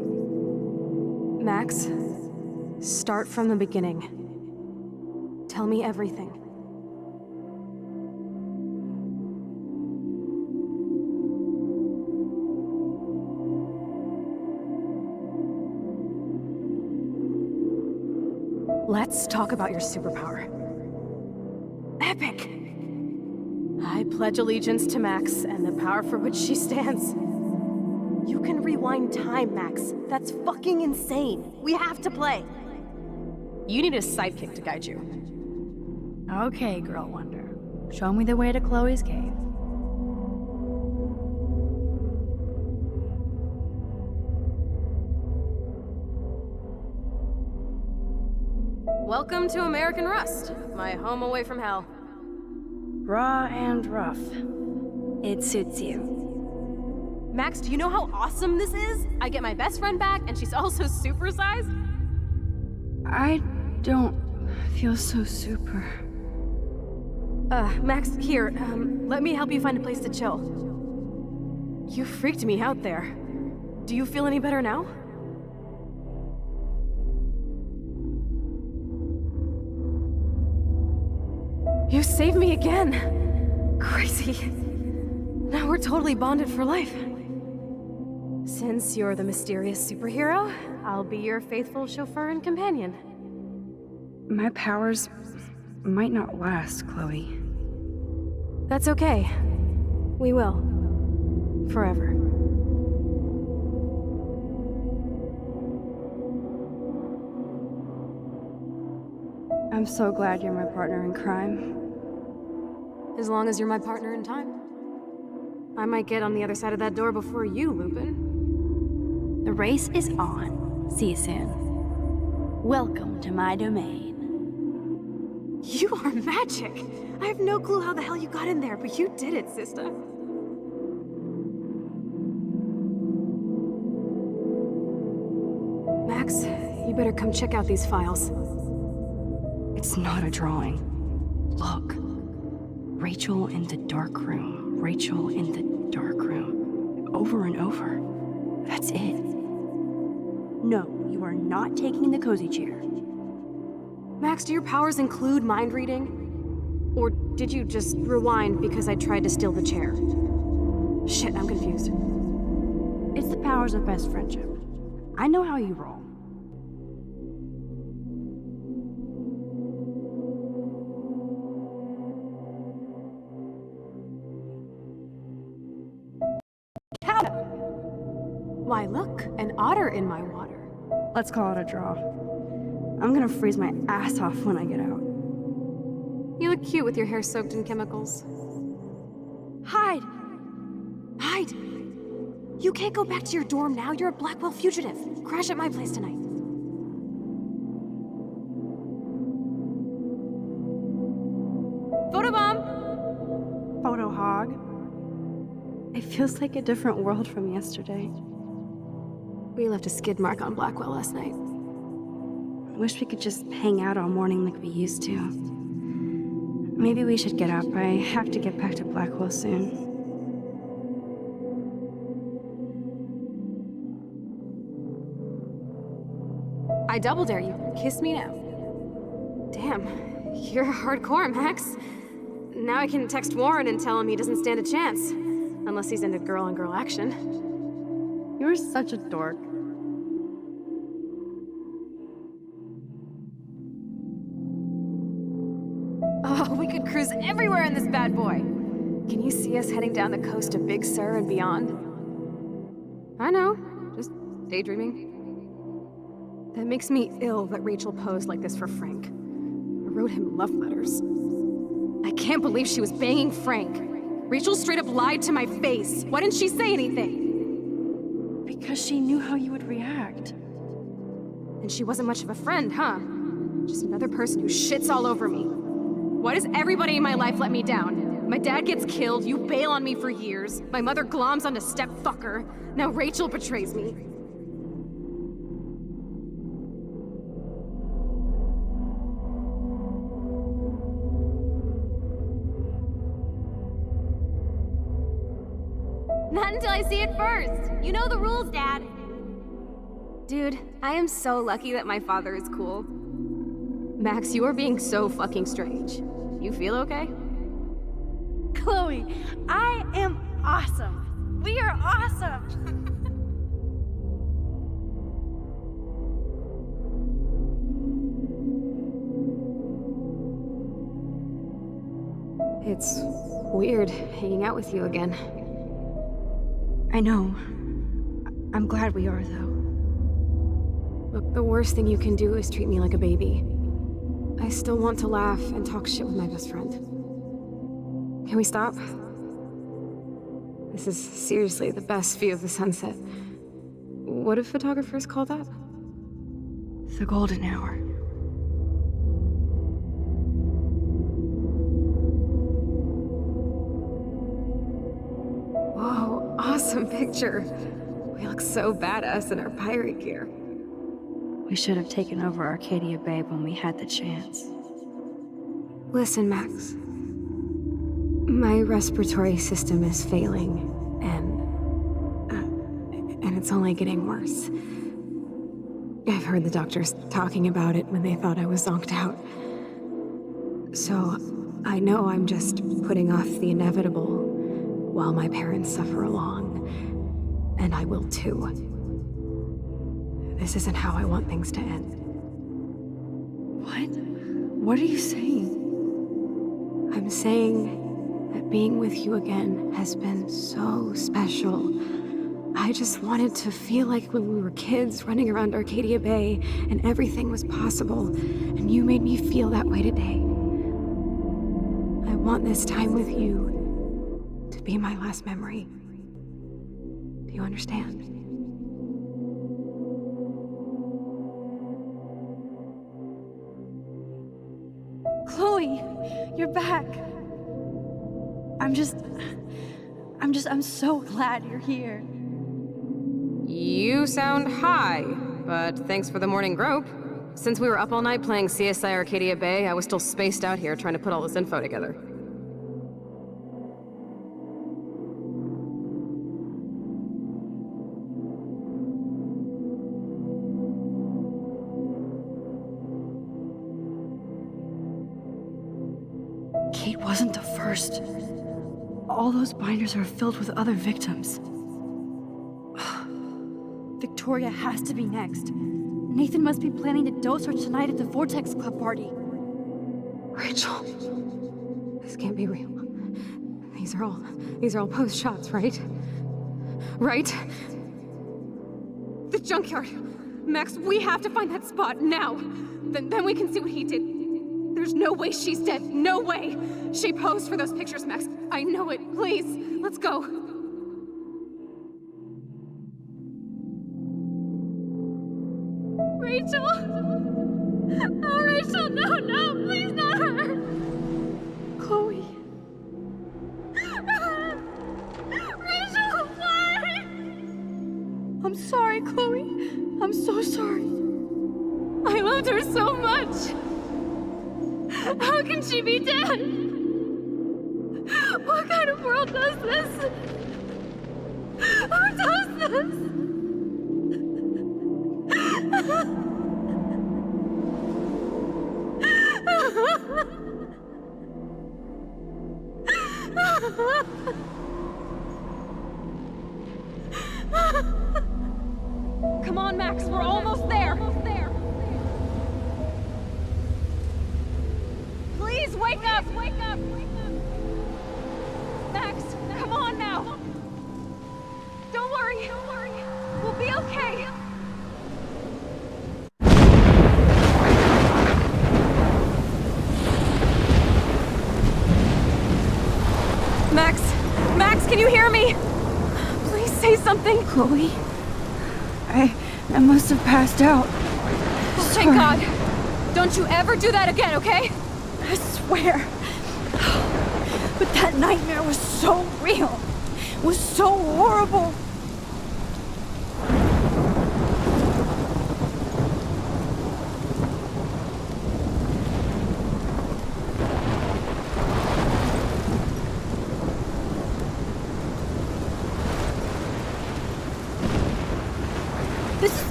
Max, start from the beginning. Tell me everything. Let's talk about your superpower. Epic! I pledge allegiance to Max and the power for which she stands. You can rewind time, Max. That's fucking insane. We have to play. You need a sidekick to guide you. Okay, Girl Wonder. Show me the way to Chloe's cave. Welcome to American Rust, my home away from hell. Raw and rough. It suits you. Max, do you know how awesome this is? I get my best friend back, and she's also supersized. I don't feel so super. Max, here, let me help you find a place to chill. You freaked me out there. Do you feel any better now? You saved me again! Crazy. Now we're totally bonded for life. Since you're the mysterious superhero, I'll be your faithful chauffeur and companion. My powers might not last, Chloe. That's okay. We will. Forever. I'm so glad you're my partner in crime. As long as you're my partner in time. I might get on the other side of that door before you, Lupin. The race is on. See you soon. Welcome to my domain. You are magic! I have no clue how the hell you got in there, but you did it, sister. Max, you better come check out these files. It's not a drawing. Look. Rachel in the dark room. Rachel in the dark room. Over and over. That's it. No, you are not taking the cozy chair. Max, do your powers include mind reading? Or did you just rewind because I tried to steal the chair? Shit, I'm confused. It's the powers of best friendship. I know how you roll. Why, look, an otter in my water. Let's call it a draw. I'm gonna freeze my ass off when I get out. You look cute with your hair soaked in chemicals. Hide! Hide! You can't go back to your dorm now. You're a Blackwell fugitive. Crash at my place tonight. Photobomb! Photo hog. It feels like a different world from yesterday. We left a skid mark on Blackwell last night. I wish we could just hang out all morning like we used to. Maybe we should get up. I have to get back to Blackwell soon. I double dare you. Kiss me now. Damn, you're hardcore, Max. Now I can text Warren and tell him he doesn't stand a chance. Unless he's into girl-on-girl action. You're such a dork. Oh, we could cruise everywhere in this bad boy. Can you see us heading down the coast of Big Sur and beyond? I know, just daydreaming. That makes me ill that Rachel posed like this for Frank. I wrote him love letters. I can't believe she was banging Frank. Rachel straight up lied to my face. Why didn't she say anything? Because she knew how you would react. And she wasn't much of a friend, huh? Just another person who shits all over me. Why does everybody in my life let me down? My dad gets killed, you bail on me for years, my mother gloms onto stepfucker, now Rachel betrays me. Not until I see it first. You know the rules, Dad. Dude, I am so lucky that my father is cool. Max, you are being so fucking strange. You feel okay? Chloe, I am awesome. We are awesome. It's weird hanging out with you again. I know. I'm glad we are, though. Look, the worst thing you can do is treat me like a baby. I still want to laugh and talk shit with my best friend. Can we stop? This is seriously the best view of the sunset. What do photographers call that? The golden hour. Whoa, awesome picture. We look so badass in our pirate gear. We should have taken over Arcadia Bay when we had the chance. Listen, Max. My respiratory system is failing, and it's only getting worse. I've heard the doctors talking about it when they thought I was zonked out. So, I know I'm just putting off the inevitable while my parents suffer along. And I will too. This isn't how I want things to end. What? What are you saying? I'm saying that being with you again has been so special. I just wanted to feel like when we were kids running around Arcadia Bay and everything was possible, and you made me feel that way today. I want this time with you to be my last memory. Do you understand? Chloe, you're back. I'm so glad you're here. You sound high, but thanks for the morning grope. Since we were up all night playing CSI Arcadia Bay, I was still spaced out here trying to put all this info together. Kate wasn't the first. All those binders are filled with other victims. Victoria has to be next. Nathan must be planning to dose her tonight at the Vortex Club party. Rachel, this can't be real. These are all post shots, right? Right? The junkyard. Max, we have to find that spot now. Then we can see what he did. There's no way she's dead. No way. She posed for those pictures, Max. I know it. Please, let's go. Rachel! Oh, Rachel, no, please not her! Chloe. Rachel, why? I'm sorry, Chloe. I'm so sorry. I loved her so much. How can she be dead? What kind of world does this? Who does this? Come on, Max, we're almost there. Please wake up! Max, come on now! Don't worry. We'll be okay. Max, can you hear me? Please say something. Chloe, I must have passed out. Oh, thank God. Don't you ever do that again, okay? I swear. But that nightmare was so real. It was so horrible.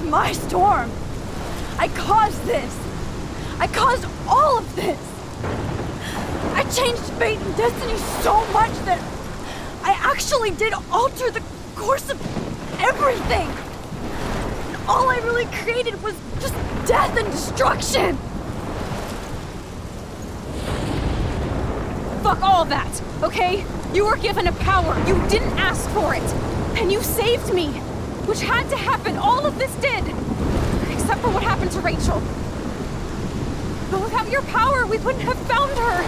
my storm. I caused this. I caused all of this. I changed fate and destiny so much that I actually did alter the course of everything. And all I really created was just death and destruction. Fuck all that, okay? You were given a power. You didn't ask for it. And you saved me. Which had to happen. All of this did. Except for what happened to Rachel. But without your power, we wouldn't have found her.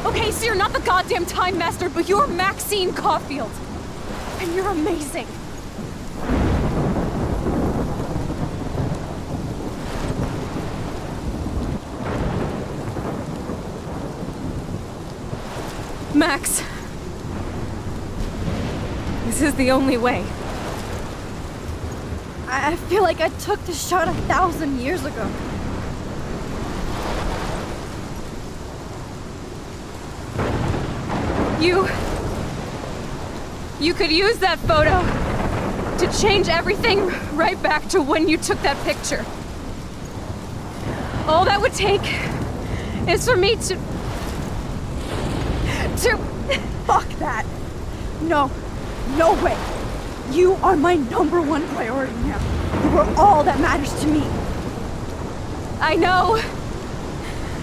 Okay, so you're not the goddamn Time Master, but you're Maxine Caulfield. And you're amazing. Max. This is the only way. I feel like I took the shot 1,000 years ago. You could use that photo to change everything right back to when you took that picture. All that would take is for me to... Fuck that. No way. You are my #1 priority now. You are all that matters to me. I know.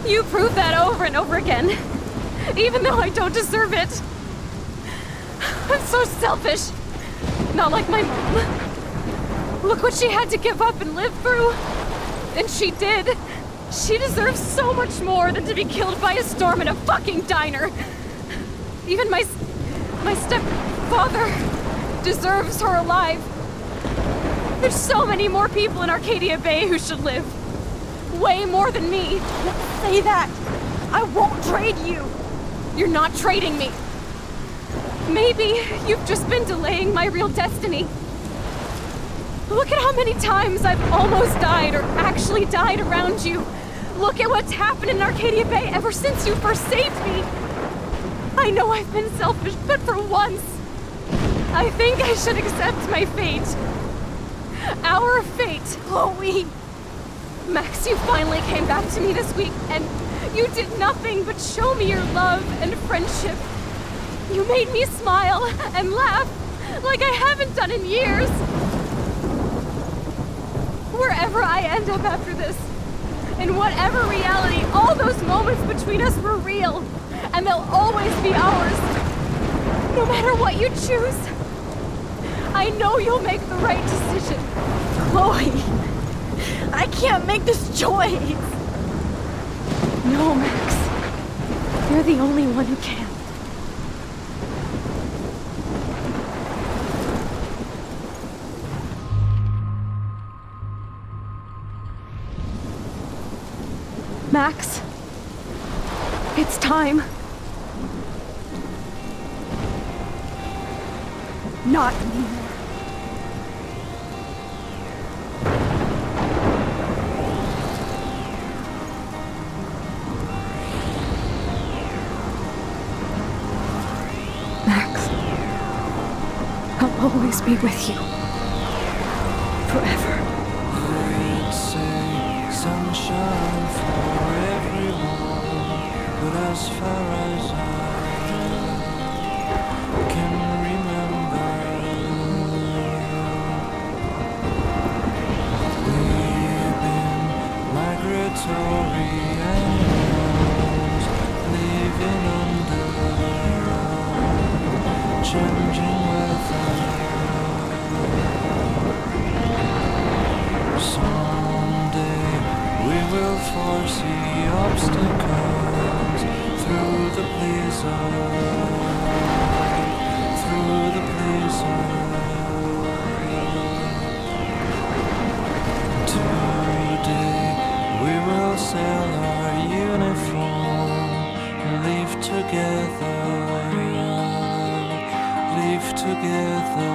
You prove that over and over again. Even though I don't deserve it. I'm so selfish. Not like my mom. Look what she had to give up and live through. And she did. She deserves so much more than to be killed by a storm in a fucking diner. Even my stepfather deserves her alive. There's so many more people in Arcadia Bay who should live. Way more than me. Don't say that. I won't trade you. You're not trading me. Maybe you've just been delaying my real destiny. Look at how many times I've almost died or actually died around you. Look at what's happened in Arcadia Bay ever since you first saved me. I know I've been selfish, but for once, I think I should accept my fate. Our fate. Chloe. Max, you finally came back to me this week, and you did nothing but show me your love and friendship. You made me smile and laugh like I haven't done in years. Wherever I end up after this, in whatever reality, all those moments between us were real, and they'll always be ours. No matter what you choose, I know you'll make the right decision. Chloe, I can't make this choice. No, Max. You're the only one who can. Max, it's time. Not anymore. Max, I'll always be with you. Forever. Sunshine for everyone, but as far as I can remember, we've been migratory animals living under changing weather. We will foresee obstacles through the blizzard, through the blizzard. Today we will sell our uniform, live together, live together.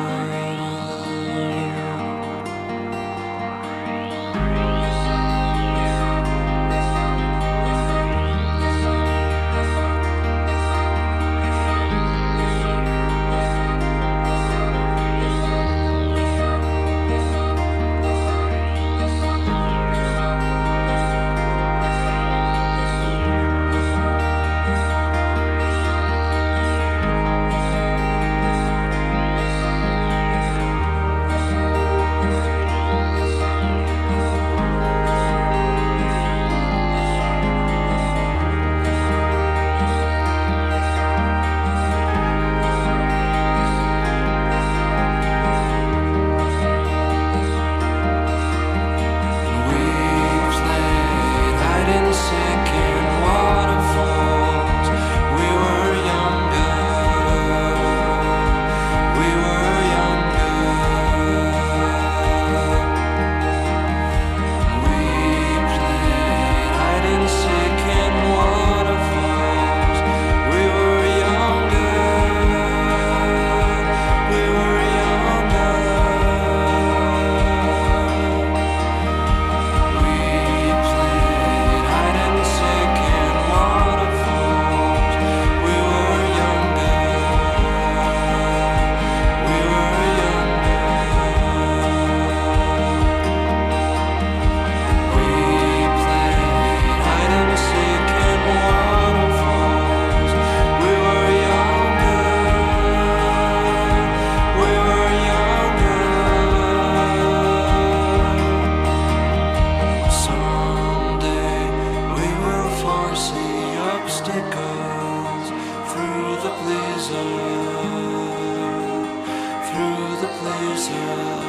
through the blizzard.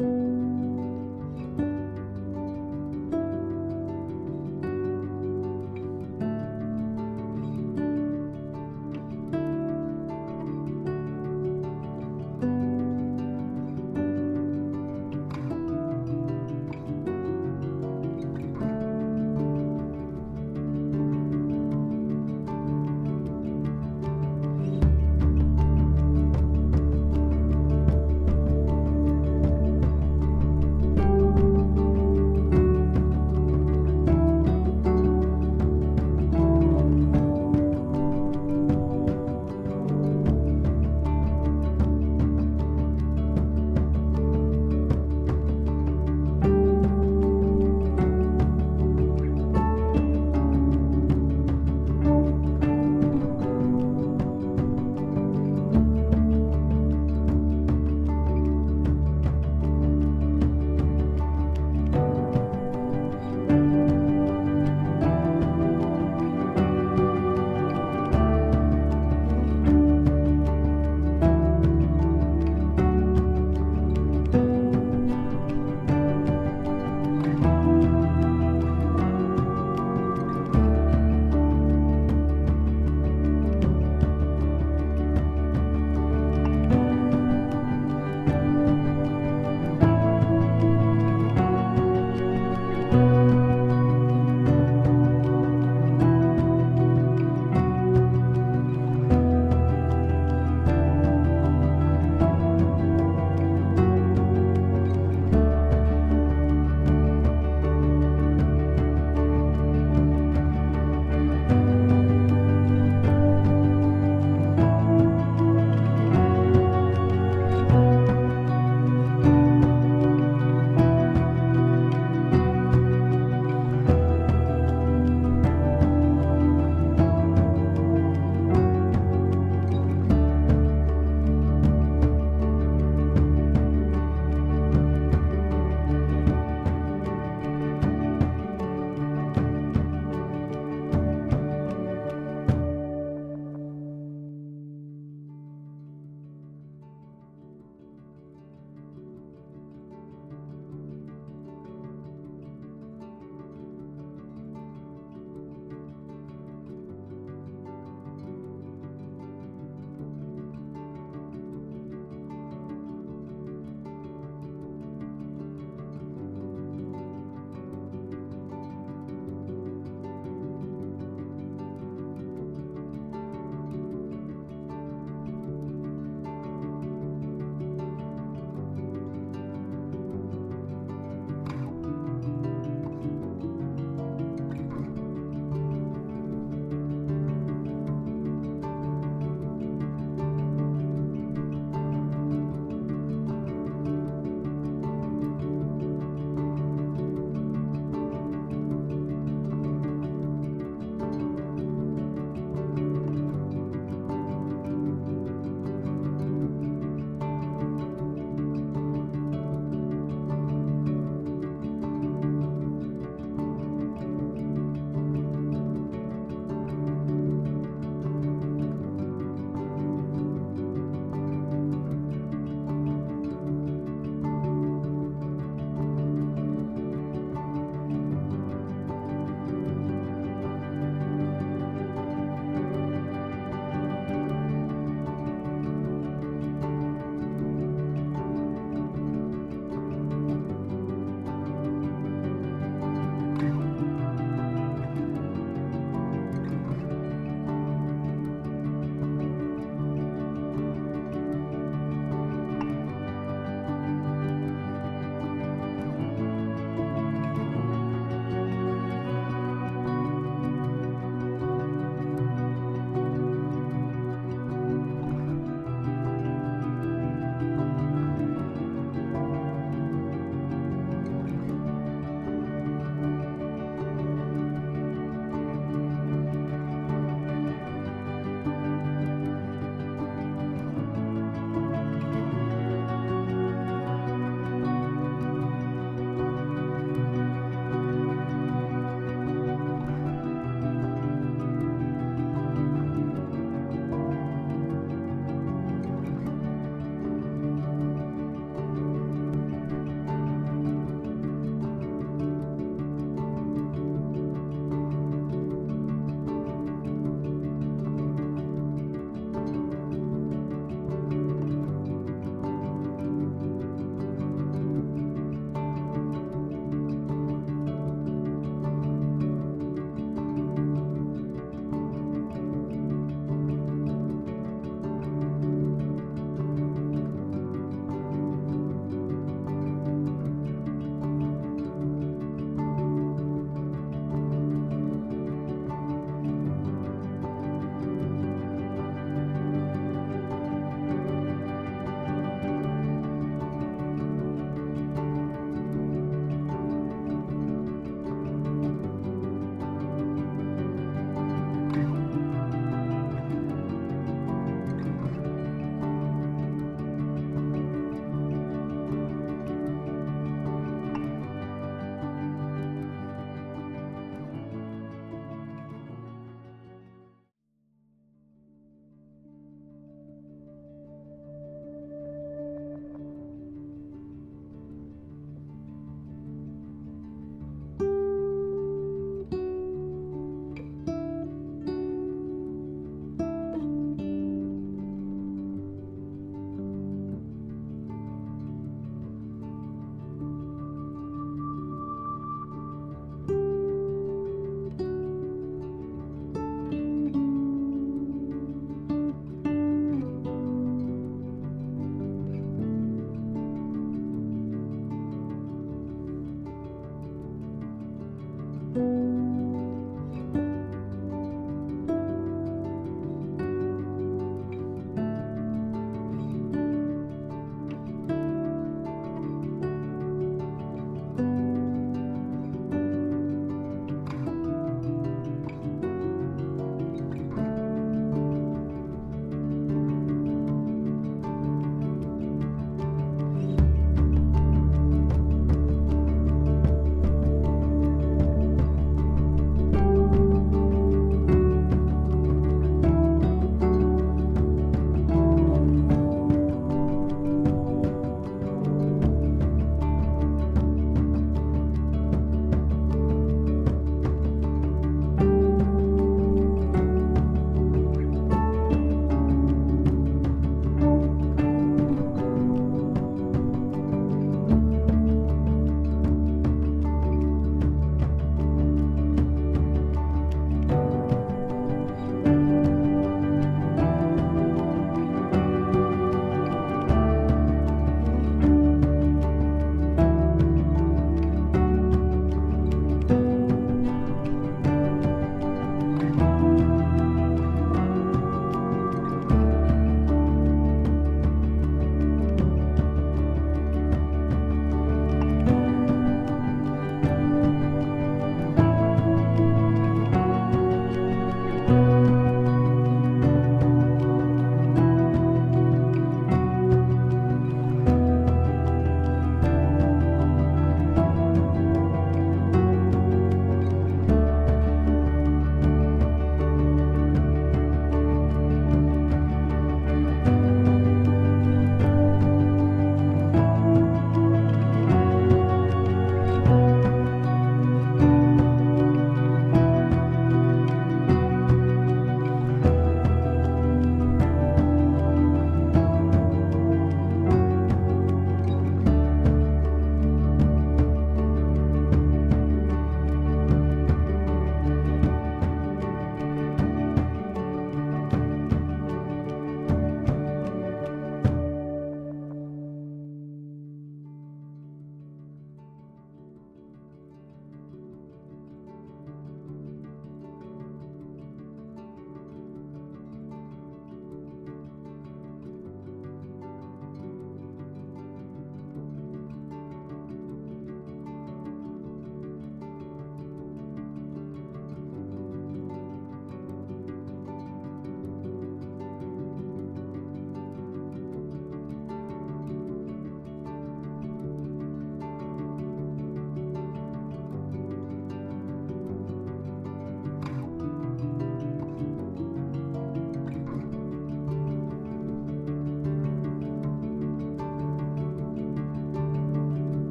you.